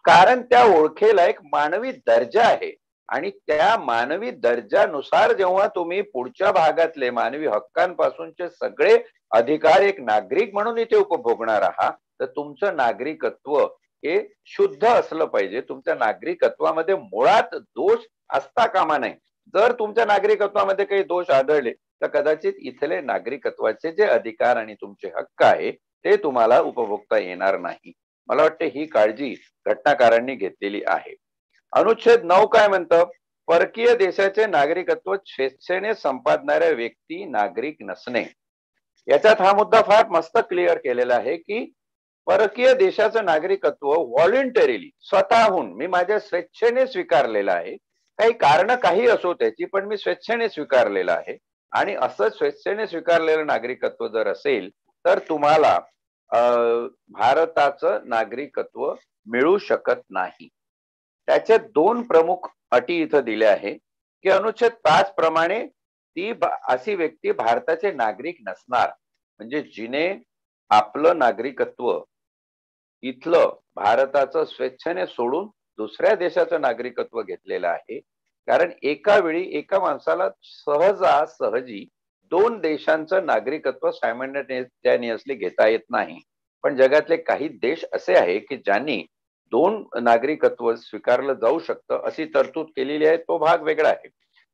कारण त्या ओळखेला एक मानवी दर्जा आहे, आणि त्या मानवी दर्जानुसार जेव्हा तुम्ही पुढच्या भागातले मानवी हक्कांपासूनचे सगळे अधिकार एक नागरिक म्हणून इथे उपभोगणार आहात, तर तुमचं नागरिकत्व हे शुद्ध असलं पाहिजे. तुमच्या नागरिकत्वामध्ये मुळात दोष असता कामा नये. जर तुमच्या नागरिकत्वामध्ये काही दोष आढळले तर कदाचित इथले नागरिकत्वाचे जे अधिकार आणि तुमचे हक्क आहे ते तुम्हाला उपभोगता येणार नाही. मला वाटते ही काळजी घटनाकारांनी घेतलेली आहे. अनुच्छेद 9 काय म्हणतं? परकीय देशाचे नागरिकत्व स्वेच्छेने संपादणाऱ्या व्यक्ती नागरिक नसणे. याच्यात हा मुद्दा फार मस्त क्लिअर केलेला आहे की परकीय देशाचं नागरिकत्व व्हॉलंटरीली, स्वतःहून मी माझ्या स्वेच्छेने स्वीकारलेलं आहे, काही कारण काही असो त्याची, पण मी स्वेच्छेने स्वीकारलेलं आहे. आणि असं स्वेच्छेने स्वीकारलेलं नागरिकत्व जर असेल तर तुम्हाला भारताचं नागरिकत्व मिळू शकत नाही. त्याचे 2 प्रमुख अटी इथं दिल्या आहे की अनुच्छेद 5 प्रमाणे ती अशी व्यक्ती भारताचे नागरिक नसणार, म्हणजे जिने आपलं नागरिकत्व इथलं भारताचं स्वेच्छेने सोडून दुसऱ्या देशाचं नागरिकत्व घेतलेलं आहे. कारण एका वेळी एका माणसाला सहजासहजी दोन देशांचं नागरिकत्व सायमल्टेनियसली घेता येत नाही. पण जगातले काही देश असे आहे की ज्यांनी दोन नागरिकत्व स्वीकारलं जाऊ शकतं अशी तरतूद केलेली आहे. तो भाग वेगळा आहे.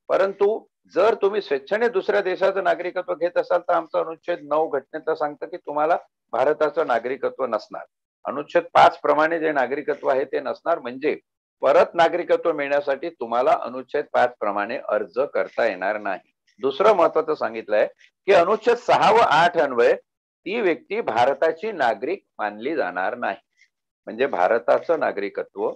परंतु जर तुम्ही स्वेच्छेने दुसऱ्या देशाचं नागरिकत्व घेत असाल तर आमचं अनुच्छेद 9 घटनेचं सांगतं की तुम्हाला भारताचं नागरिकत्व नसणार. अनुच्छेद 5 प्रमाणे जे नागरिकत्व आहे ते नसणार. म्हणजे परत नागरिकत्व मिळण्यासाठी तुम्हाला अनुच्छेद 5 प्रमाणे अर्ज करता येणार नाही. दुसरं महत्वाचं सांगितलंय की अनुच्छेद 6 व 8 अन्वये ती व्यक्ती भारताची नागरिक मानली जाणार नाही. म्हणजे भारताचं नागरिकत्व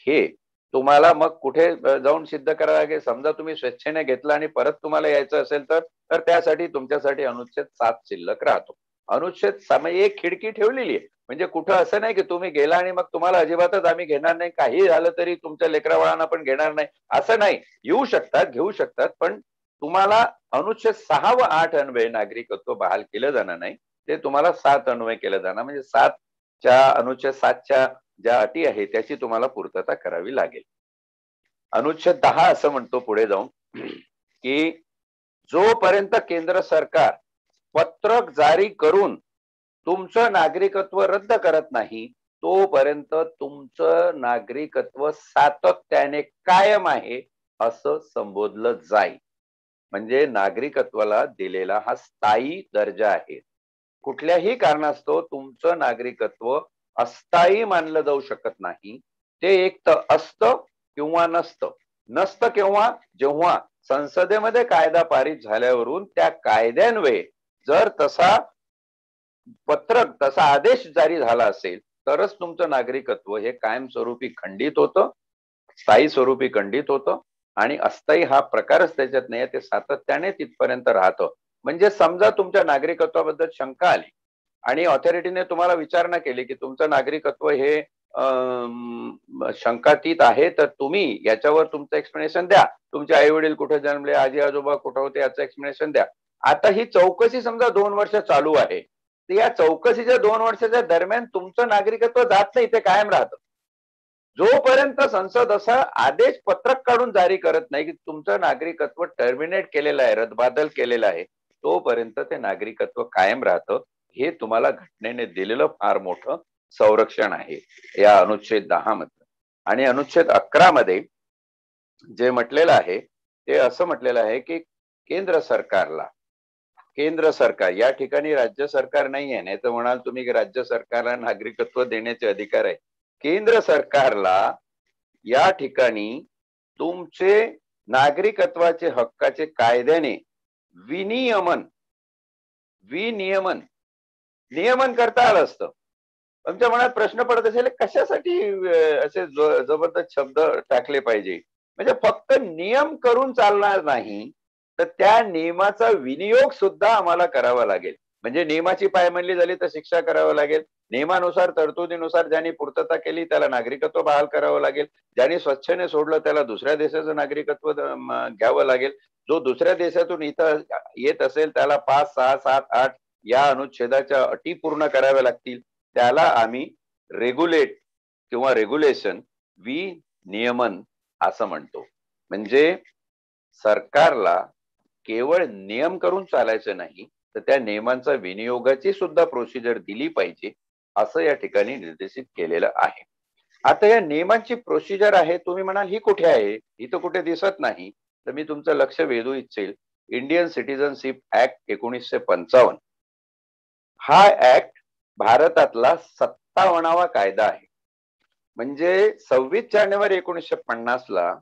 हे तुम्हाला मग कुठे जाऊन सिद्ध करावं लागेल. समजा तुम्ही स्वेच्छेने घेतलं आणि परत तुम्हाला यायचं असेल तर त्यासाठी तुमच्यासाठी अनुच्छेद 7 शिल्लक राहतो. अनुच्छेद 6 एक खिडकी ठेवलेली आहे. म्हणजे कुठं असं नाही की तुम्ही गेला आणि मग तुम्हाला अजिबातच आम्ही घेणार नाही, काही झालं तरी तुमच्या लेकराबाळांना पण घेणार नाही, असं नाही. येऊ शकतात, घेऊ शकतात, पण तुम्हाला अनुच्छेद 6 व 8 अन्वये नागरिकत्व बहाल केलं जाणार नाही. ते तुम्हाला 7 अन्वये केलं जाणार. म्हणजे 7च्या अनुच्छेद 7च्या ज्या अटी आहे त्याची तुम्हाला पूर्तता करावी लागेल. अनुच्छेद 10 असं म्हणतो पुढे जाऊन की जोपर्यंत केंद्र सरकार पत्रक जारी करून तुमचं नागरिकत्व रद्द करत नाही तोपर्यंत तुमचं नागरिकत्व सातत्याने कायम आहे असं संबोधलं जाईल. म्हणजे नागरिकत्वाला दिलेला हा स्थायी दर्जा आहे. कुठल्याही कारणास्तव तुमचं नागरिकत्व अस्थायी मानलं जाऊ शकत नाही. ते एक तर असतं किंवा नसतं. नसतं केव्हा? जेव्हा संसदेमध्ये कायदा पारित झाल्यावरून त्या कायद्यान्वये जर तसा पत्रक, तसा आदेश जारी झाला असेल तरच तुमचं नागरिकत्व हे कायमस्वरूपी खंडित होतं, स्थायी स्वरूपी खंडित होतं. आणि अस्थायी हा प्रकारच त्याच्यात नाही, ते सातत्याने तिथपर्यंत राहतं. म्हणजे समजा तुमच्या नागरिकत्वाबद्दल शंका आली आणि ऑथॉरिटीने तुम्हाला विचारणा केली की तुमचं नागरिकत्व हे शंकातीत आहे, तर तुम्ही याच्यावर तुमचं एक्सप्लेनेशन द्या. तुमचे आई वडील कुठे जन्मले, आजी आजोबा कुठे होते याचं एक्सप्लेनेशन द्या. आता ही चौकशी समजा 2 वर्ष चालू आहे, तर या चौकशीच्या 2 वर्षाच्या दरम्यान तुमचं नागरिकत्व जात नाही, ते कायम राहतं. जोपर्यंत संसद असा आदेश पत्रक काढून जारी करत नाही की तुमचं नागरिकत्व टर्मिनेट केलेलं आहे, रद्दबादल केलेलं आहे, तोपर्यंत ते नागरिकत्व कायम राहतं. हे तुम्हाला घटनेने दिलेलं फार मोठं संरक्षण आहे या अनुच्छेद 10 मध्ये. आणि अनुच्छेद 11 मध्ये जे म्हटलेलं आहे ते असं म्हटलेलं आहे की केंद्र सरकार, या ठिकाणी राज्य सरकार नाही आहे. नाही तर म्हणाल तुम्ही की राज्य सरकारला नागरिकत्व देण्याचे अधिकार आहे. केंद्र सरकारला या ठिकाणी तुमचे नागरिकत्वाचे हक्काचे कायद्याने नियमन करता आलं असतं. तुमच्या मनात प्रश्न पडत असेल कशासाठी असे जबरदस्त शब्द टाकले पाहिजे. म्हणजे फक्त नियम करून चालणार नाही, तर त्या नियमाचा विनियोग सुद्धा आम्हाला करावा लागेल. म्हणजे नियमाची पायमल्ली झाली तर शिक्षा करावं लागेल. नियमानुसार, तरतुदीनुसार ज्यांनी पूर्तता केली त्याला नागरिकत्व बहाल करावं लागेल. ज्यांनी स्वच्छेने सोडलं त्याला दुसऱ्या देशाचं नागरिकत्व घ्यावं लागेल. जो दुसऱ्या देशातून इथं येत असेल त्याला 5, 6, 7, 8 या अनुच्छेदाच्या अटी पूर्ण कराव्या लागतील. त्याला आम्ही रेग्युलेशन विनियमन असं म्हणतो. म्हणजे सरकारला केवळ नियम करून चालायचं नाही, तर त्या नियमांचा विनियोगाची सुद्धा प्रोसिजर दिली पाहिजे असं या ठिकाणी निर्देशित केलेलं आहे. आता या नियमांची प्रोसिजर आहे, तुम्ही म्हणाल ही कुठे आहे, ही तर कुठे दिसत नाही. तर मी तुमचं लक्ष वेधू इच्छेल इंडियन सिटीजनशिप ऍक्ट 1955. हा ऍक्ट भारतातला 57वा कायदा आहे. म्हणजे 26 जानेवारी 1950 ला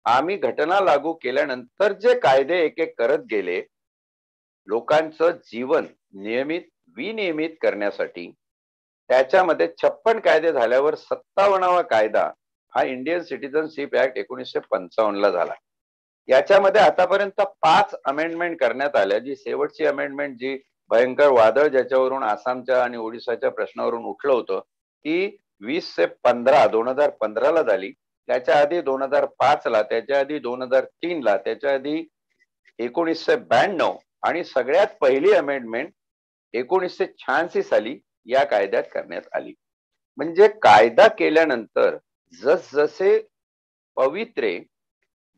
आम्ही घटना लागू केल्यानंतर जे कायदे एक एक करत गेले लोकांचं जीवन विनियमित करण्यासाठी, त्याच्यामध्ये 56 कायदे झाल्यावर 57वा कायदा हा इंडियन सिटीजनशिप ऍक्ट 1955 ला झाला. याच्यामध्ये आतापर्यंत 5 अमेंडमेंट करण्यात आल्या. जी शेवटची अमेंडमेंट, जी भयंकर वादळ ज्याच्यावरून आसामच्या आणि ओडिसाच्या प्रश्नावरून उठलं होतं, ती 20/15/2015 ला झाली. त्याच्या आधी 2005 ला, त्याच्या आधी 2003 ला, त्याच्या आधी 1992 आणि सगळ्यात पहिली अमेंडमेंट 1986 साली या कायद्यात करण्यात आली. म्हणजे कायदा केल्यानंतर जसजसे पवित्रे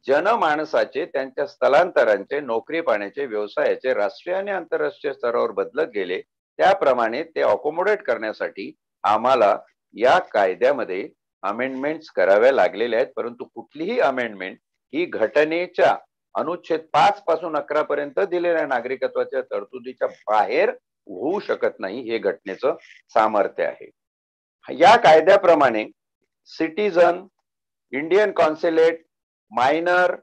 जनमानसाचे, त्यांच्या स्थलांतरांचे, नोकरी पाण्याचे, व्यवसायाचे राष्ट्रीय आणि आंतरराष्ट्रीय स्तरावर बदलत गेले, त्याप्रमाणे ते अकोमोडेट करण्यासाठी आम्हाला या कायद्यामध्ये अमेंडमेंट्स कराव्या लागलेल्या आहेत. परंतु कुठलीही अमेंडमेंट ही घटनेच्या अनुच्छेद 5 पासून 11 पर्यंत दिलेल्या नागरिकत्वाच्या तरतुदीच्या बाहेर होऊ शकत नाही. हे घटनेचं सामर्थ्य आहे. या कायद्याप्रमाणे सिटीजन, इंडियन कॉन्सुलेट, मायनर,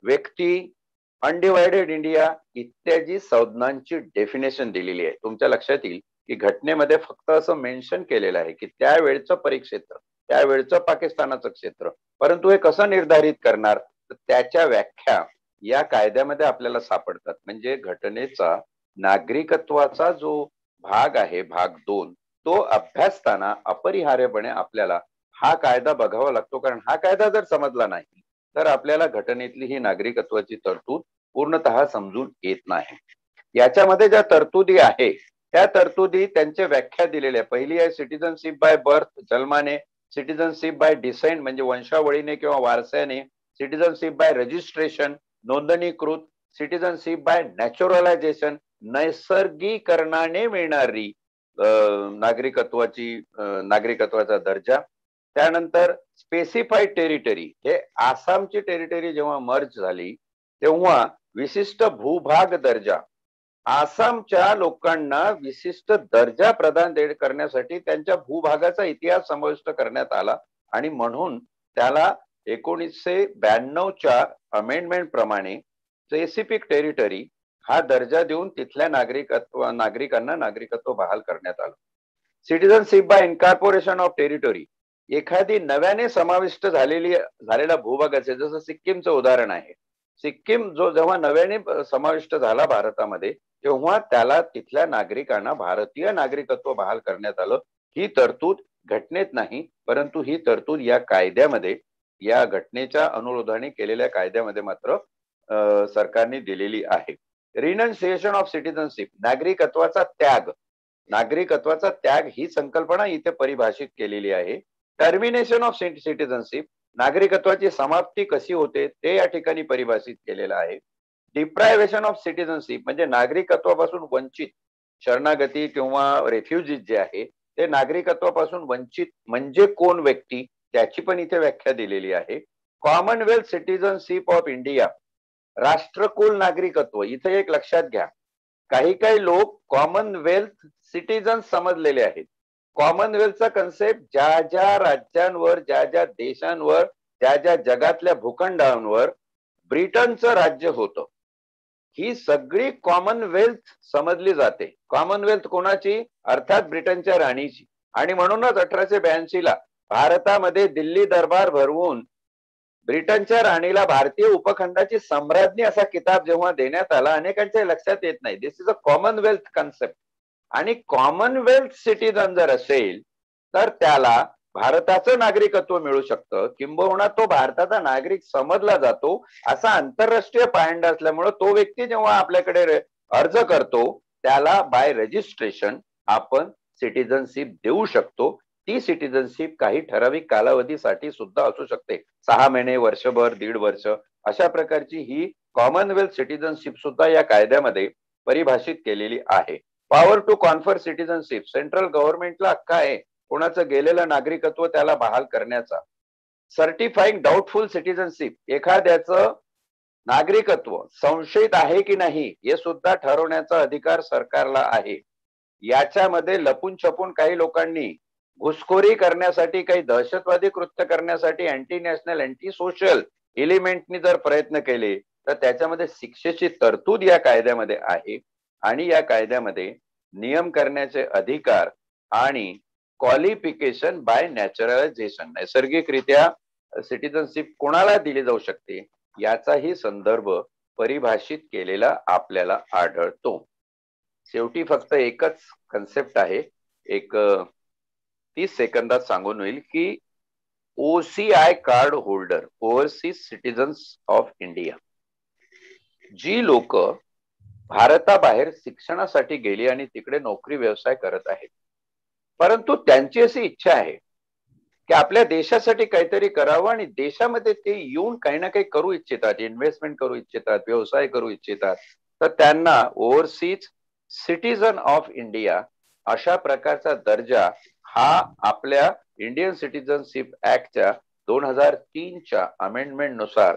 व्यक्ती, अनडिवायडेड इंडिया इत्यादी संज्ञांची डेफिनेशन दिलेली आहे. तुमच्या लक्षात येईल की घटनेमध्ये फक्त असं मेन्शन केलेलं आहे की त्यावेळचं परिक्षेत्र, त्यावेळचं पाकिस्तानाचं क्षेत्र, परंतु हे कसं निर्धारित करणार, तर त्याच्या व्याख्या या कायद्यामध्ये आपल्याला सापडतात. म्हणजे घटनेचा नागरिकत्वाचा जो भाग आहे, भाग 2, तो अभ्यासताना अपरिहार्यपणे आपल्याला हा कायदा बघावा लागतो. कारण हा कायदा जर समजला नाही तर आपल्याला घटनेतली ही नागरिकत्वाची तरतूद पूर्णतः समजून येत नाही. याच्यामध्ये ज्या तरतुदी आहे त्या तरतुदी त्यांच्या व्याख्या दिलेल्या आहे. पहिली आहे सिटीजनशिप बाय बर्थ, जन्माने, सिटीजनशिप बाय डिसेंट म्हणजे वंशावळीने किंवा वारसाने, सिटीजनशिप बाय रजिस्ट्रेशन नोंदणीकृत, सिटीजनशिप बाय नॅचरलायझेशन नैसर्गिकरणाने मिळणारी नागरिकत्वाचा दर्जा. त्यानंतर स्पेसिफाईड टेरिटरी, हे आसामची टेरिटरी जेव्हा मर्ज झाली तेव्हा विशिष्ट भूभाग दर्जा, आसामच्या लोकांना विशिष्ट दर्जा प्रदान करण्यासाठी त्यांच्या भूभागाचा इतिहास समाविष्ट करण्यात आला आणि म्हणून त्याला 1992च्या अमेंडमेंट प्रमाणे स्पेसिफिक टेरिटरी हा दर्जा देऊन तिथल्या नागरिकांना नागरिकत्व बहाल करण्यात आलं. Citizenship by incorporation of territory, एखादी नव्याने समाविष्ट झालेला भूभाग असेल, जसं सिक्कीमचं उदाहरण आहे. सिक्कीम जेव्हा नव्याने समाविष्ट झाला भारतामध्ये तेव्हा त्याला तिथल्या नागरिकांना भारतीय नागरिकत्व बहाल करण्यात आलं. ही तरतूद घटनेत नाही, परंतु ही तरतूद या कायद्यामध्ये, या घटनेच्या अनुरोधाने केलेल्या कायद्यामध्ये मात्र सरकारने दिलेली आहे. रिनन्सिएशन ऑफ सिटीजनशिप, नागरिकत्वाचा त्याग ही संकल्पना इथे परिभाषित केलेली आहे. टर्मिनेशन ऑफ सिटीजनशिप, नागरिकत्वाची समाप्ती कशी होते ते या ठिकाणी परिभाषित केलेलं आहे. डिप्रायव्हेशन ऑफ सिटीजनशिप म्हणजे नागरिकत्वापासून वंचित, शरणागती किंवा रेफ्युजीज जे आहे ते नागरिकत्वापासून वंचित म्हणजे कोण व्यक्ती, त्याची पण इथे व्याख्या दिलेली आहे. कॉमनवेल्थ सिटीजनशिप ऑफ इंडिया, राष्ट्रकुल नागरिकत्व. इथे एक लक्षात घ्या, काही लोक कॉमनवेल्थ सिटीजन समजलेले आहेत. कॉमनवेल्थचा कन्सेप्ट ज्या ज्या राज्यांवर, ज्या ज्या देशांवर, ज्या ज्या जगातल्या भूखंडांवर ब्रिटनचं राज्य होतं, ही सगळी कॉमनवेल्थ समजली जाते. कॉमनवेल्थ कोणाची? अर्थात ब्रिटनच्या राणीची. आणि म्हणूनच 1882ला भारतामध्ये दिल्ली दरबार भरवून ब्रिटनच्या राणीला भारतीय उपखंडाची सम्राज्ञी असा किताब जेव्हा देण्यात आला, अनेकांच्या लक्षात येत नाही. दिस इज अ कॉमनवेल्थ कन्सेप्ट. आणि कॉमनवेल्थ सिटीजन जर असेल तर त्याला भारताचं नागरिकत्व मिळू शकतं, किंबहुना तो भारताचा नागरिक समजला जातो. असा आंतरराष्ट्रीय पायंडा असल्यामुळे तो व्यक्ती जेव्हा आपल्याकडे अर्ज करतो त्याला बाय रजिस्ट्रेशन आपण सिटीजनशिप देऊ शकतो. ती सिटीजनशिप काही ठराविक कालावधीसाठी सुद्धा असू शकते, 6 महिने, वर्षभर, 1.5 वर्ष, अशा प्रकारची ही कॉमनवेल्थ सिटीजनशिप सुद्धा या कायद्यामध्ये परिभाषित केलेली आहे. Power to confer citizenship, central गव्हर्नमेंटला हक्क आहे कोणाचं गेलेलं नागरिकत्व त्याला बहाल करण्याचा. सर्टिफाईंग डाऊटफुल सिटीजनशिप, एखाद्याचं नागरिकत्व संशयित आहे की नाही हे सुद्धा ठरवण्याचा अधिकार सरकारला आहे. याच्यामध्ये लपून छपून काही लोकांनी घुसखोरी करण्यासाठी, काही दहशतवादी कृत्य करण्यासाठी, अँटी नॅशनल, अँटी सोशल एलिमेंटनी जर प्रयत्न केले तर त्याच्यामध्ये शिक्षेची तरतूद या कायद्यामध्ये आहे. आणि या कायद्यामध्ये नियम करण्याचे अधिकार आणि क्वालिफिकेशन बाय नॅचरलायझेशन, नैसर्गिकरित्या सिटीजनशिप कोणाला दिली जाऊ शकते याचाही संदर्भ परिभाषित केलेला आपल्याला आढळतो. शेवटी फक्त एकच कन्सेप्ट आहे, एक 30 सेकंदात सांगून होईल की OCI card holder, overseas citizens of India, जी लोक भारताबाहेर शिक्षणासाठी गेली आणि तिकडे नोकरी व्यवसाय करत आहेत, परंतु त्यांची अशी इच्छा आहे की आपल्या देशासाठी काहीतरी करावं आणि देशामध्ये ते येऊन काही ना काही करू इच्छितात, इन्व्हेस्टमेंट करू इच्छितात, व्यवसाय करू इच्छितात, तर त्यांना ओव्हरसीज सिटीजन ऑफ इंडिया अशा प्रकारचा दर्जा हा आपल्या इंडियन सिटीजनशिप ऍक्टच्या 2003च्या अमेंडमेंट नुसार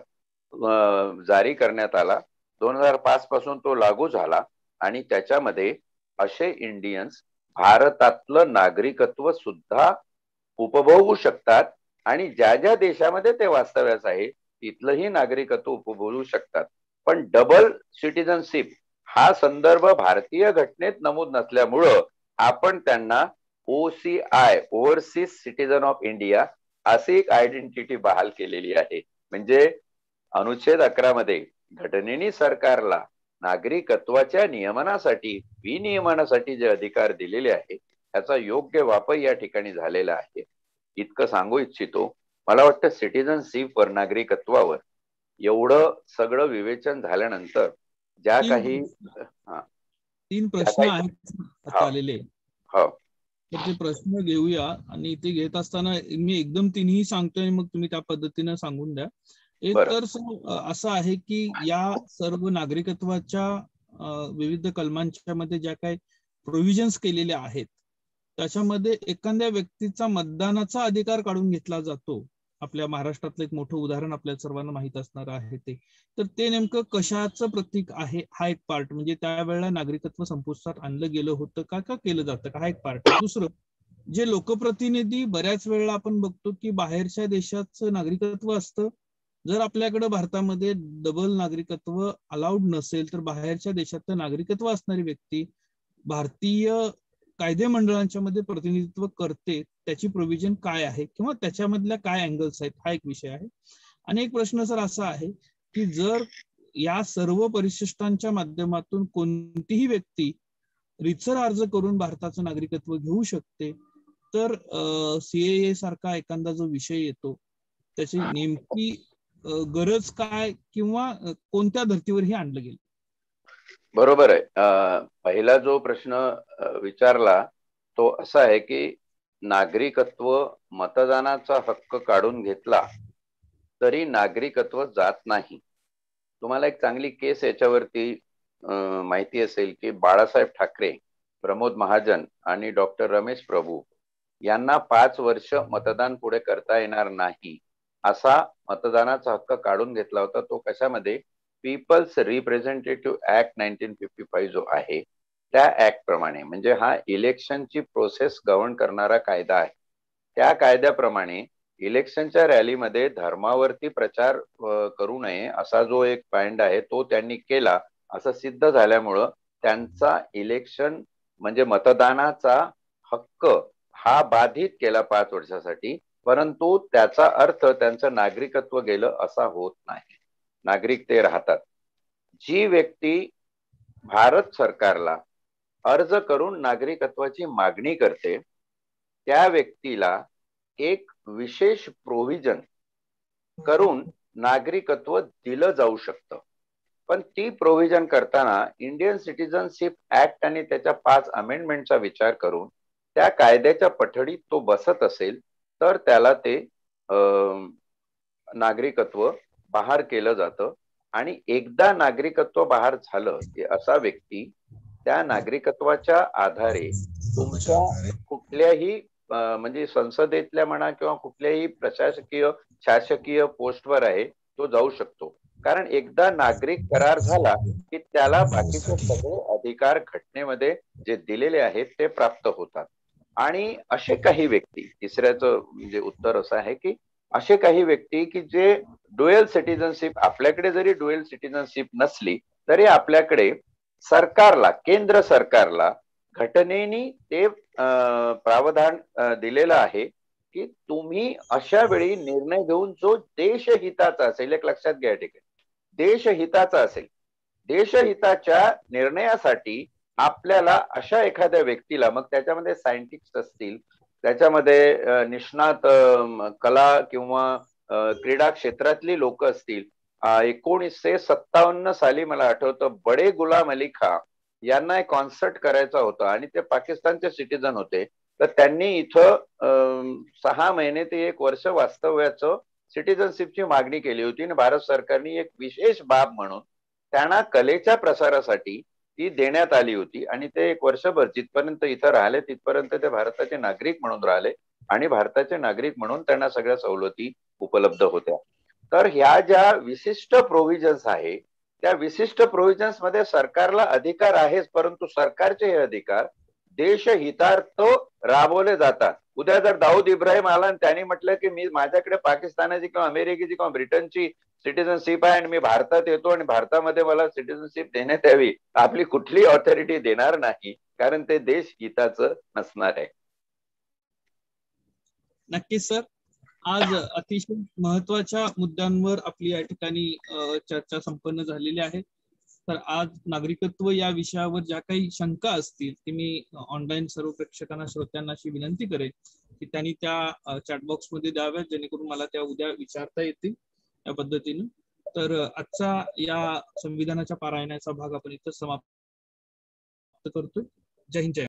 जारी करण्यात आला. 2005 पासून तो लागू झाला आणि त्याच्यामध्ये असे इंडियन्स भारतातलं नागरिकत्व सुद्धा उपभोगू शकतात आणि ज्या ज्या देशामध्ये ते वास्तव्यास आहे तिथलंही नागरिकत्व उपभोगू शकतात. पण डबल सिटीजनशिप हा संदर्भ भारतीय घटनेत नमूद नसल्यामुळं आपण त्यांना OCI overseas citizen of India अशी एक आयडेंटिटी बहाल केलेली आहे. म्हणजे अनुच्छेद 11 मध्ये घटनेने सरकारला नागरिकत्वाच्या नियमनासाठी विनियमनासाठी जे अधिकार दिलेले आहेत त्याचा योग्य वापर या ठिकाणी झालेला आहे. इतकं सांगू इच्छितो. मला वाटतं सिटीजनशिप वर, नागरिकत्वावर एवढं सगळं विवेचन झाल्यानंतर ज्या काही तीन प्रश्न आहेत आलेले, हो तर ते प्रश्न घेऊया. आणि ते घेत असताना मी एकदम तिन्ही सांगतोय, मग तुम्ही त्या पद्धतीने सांगून द्या. एक तर असं आहे की या सर्व नागरिकत्वाच्या विविध कलमांच्या मध्ये ज्या काही प्रोव्हिजन्स केलेल्या आहेत त्याच्यामध्ये एखाद्या व्यक्तीचा मतदानाचा अधिकार काढून घेतला जातो. आपल्या महाराष्ट्रातलं एक मोठं उदाहरण आपल्या सर्वांना माहित असणार आहे ते. तर ते नेमकं कशाचं प्रतीक आहे हा एक पार्ट. म्हणजे त्यावेळेला नागरिकत्व संपुष्टात आणलं गेलं होतं का केलं जातं का, हा एक पार्ट आहे. दुसरं, जे लोकप्रतिनिधी बऱ्याच वेळेला आपण बघतो की बाहेरच्या देशाचं नागरिकत्व असतं. जर आपल्याकडे भारतामध्ये डबल नागरिकत्व अलाउड नसेल तर बाहेरच्या देशातलं नागरिकत्व असणारी व्यक्ती भारतीय कायदे मंडळांच्या मध्ये प्रतिनिधित्व करते. त्याची प्रोव्हिजन काय आहे किंवा त्याच्यामधल्या काय अँगल्स आहेत हा एक विषय आहे. आणि एक प्रश्न सर असा आहे की जर या सर्व परिशिष्टांच्या माध्यमातून कोणतीही व्यक्ती रितसर अर्ज करून भारताचं नागरिकत्व घेऊ शकते, तर CAA सारखा एखादा जो विषय येतो त्याची नेमकी गरज काय किंवा कोणत्या धर्तीवर हे आणलं गेलं? बरोबर आहे. पहिला जो प्रश्न विचारला तो असा आहे की नागरिकत्व मतदानाचा हक्क काढून घेतला तरी नागरिकत्व जात नाही. तुम्हाला एक चांगली केस याच्यावरती माहिती असेल की बाळासाहेब ठाकरे, प्रमोद महाजन आणि डॉक्टर रमेश प्रभू यांना 5 वर्ष मतदान पुढे करता येणार नाही असा मतदानाचा हक्क काढून घेतला होता. तो कशामध्ये? पीपल्स रिप्रेझेंटेटिव्ह ऍक्ट 1955 जो आहे त्या ऍक्ट प्रमाणे, म्हणजे हा इलेक्शनची प्रोसेस गव्हर्न करणारा कायदा आहे. त्या कायद्याप्रमाणे इलेक्शनच्या रॅलीमध्ये धर्मावरती प्रचार करू नये असा जो एक पॉइंट आहे तो त्यांनी केला असं सिद्ध झाल्यामुळं त्यांचा इलेक्शन म्हणजे मतदानाचा हक्क हा बाधित केला 5 वर्षासाठी. परंतु त्याचा अर्थ त्यांचं नागरिकत्व गेलं असा होत नाही. नागरिक ते राहतात. जी व्यक्ती भारत सरकारला अर्ज करून नागरिकत्वाची मागणी करते त्या व्यक्तीला एक विशेष प्रोव्हिजन करून नागरिकत्व दिलं जाऊ शकतं. पण ती प्रोव्हिजन करताना इंडियन सिटीजनशिप ऍक्ट आणि त्याच्या 5 अमेंडमेंटचा विचार करून त्या कायद्याच्या पठडीत तो बसत असेल तर त्याला ते नागरिकत्व बहाल केलं जातं. आणि एकदा नागरिकत्व बहाल झालं की असा व्यक्ती त्या नागरिकत्वाच्या आधारे तुमच्या कुठल्याही म्हणजे संसदेतल्या म्हणा किंवा कुठल्याही प्रशासकीय शासकीय पोस्टवर आहे तो जाऊ शकतो. कारण एकदा नागरिक करार झाला की त्याला बाकीचे सगळे अधिकार घटनेमध्ये जे दिलेले आहेत ते प्राप्त होतात. आणि असे काही व्यक्ती, तिसऱ्याचं म्हणजे उत्तर असं आहे की असे काही व्यक्ती की जे ड्युअल सिटीजनशिप, आपल्याकडे जरी ड्युअल सिटीजनशिप नसली तरी आपल्याकडे सरकारला, केंद्र सरकारला घटनेने ते प्रावधान दिलेलं आहे की तुम्ही अशा वेळी निर्णय घेऊन जो देशहिताचा असेल, एक लक्षात घ्या ठिकाणी, देशहिताचा असेल, देशहिताच्या निर्णयासाठी आपल्याला अशा एखाद्या व्यक्तीला, मग त्याच्यामध्ये सायंटिस्ट असतील, त्याच्यामध्ये निष्णात कला किंवा क्रीडा क्षेत्रातली लोक असतील. 1957 साली मला आठवतं बडे गुलाम अली खां यांना एक कॉन्सर्ट करायचा होता आणि ते पाकिस्तानचे सिटीजन होते. तर त्यांनी इथं 6 महिने ते 1 वर्ष वास्तव्याचं सिटिझनशिपची मागणी केली होती आणि भारत सरकारने एक विशेष बाब म्हणून त्यांना कलेच्या प्रसारासाठी ती देण्यात आली होती आणि ते 1 वर्षभर जिथपर्यंत इथं राहिले तिथपर्यंत ते भारताचे नागरिक म्हणून राहिले आणि भारताचे नागरिक म्हणून त्यांना सगळ्या सवलती उपलब्ध होत्या. तर ह्या ज्या विशिष्ट प्रोव्हिजन्स आहे त्या विशिष्ट प्रोव्हिजन्स मध्ये सरकारला अधिकार आहेच, परंतु सरकारचे हे अधिकार देशहितार्थ राबवले जातात. उद्या जर दाऊद इब्राहिम आला आणि त्यांनी म्हटलं की मी माझ्याकडे पाकिस्तानाची किंवा अमेरिकेची किंवा ब्रिटनची सिटिझनशिप आहे आणि मी भारतात येतो आणि भारतामध्ये मला सिटिझनशिप देण्यात यावी, आपली कुठली ऑथॉरिटी देणार नाही, कारण ते देश हिताचं नसणार आहे. नक्कीच सर, आज अतिशय महत्वाच्या मुद्द्यांवर आपली या ठिकाणी चर्चा संपन्न झालेली आहे. तर आज नागरिकत्व या विषयावर ज्या काही शंका असतील ती मी ऑनलाईन सर्व प्रेक्षकांना श्रोत्यांना अशी विनंती करेन की त्यांनी त्या चॅटबॉक्स मध्ये द्याव्यात, जेणेकरून मला त्या उद्या विचारता येतील या पद्धतीने. तर आजचा या संविधानाच्या पारायणाचा भाग आपण इथं समाप्त करतोय. जय हिंद, जय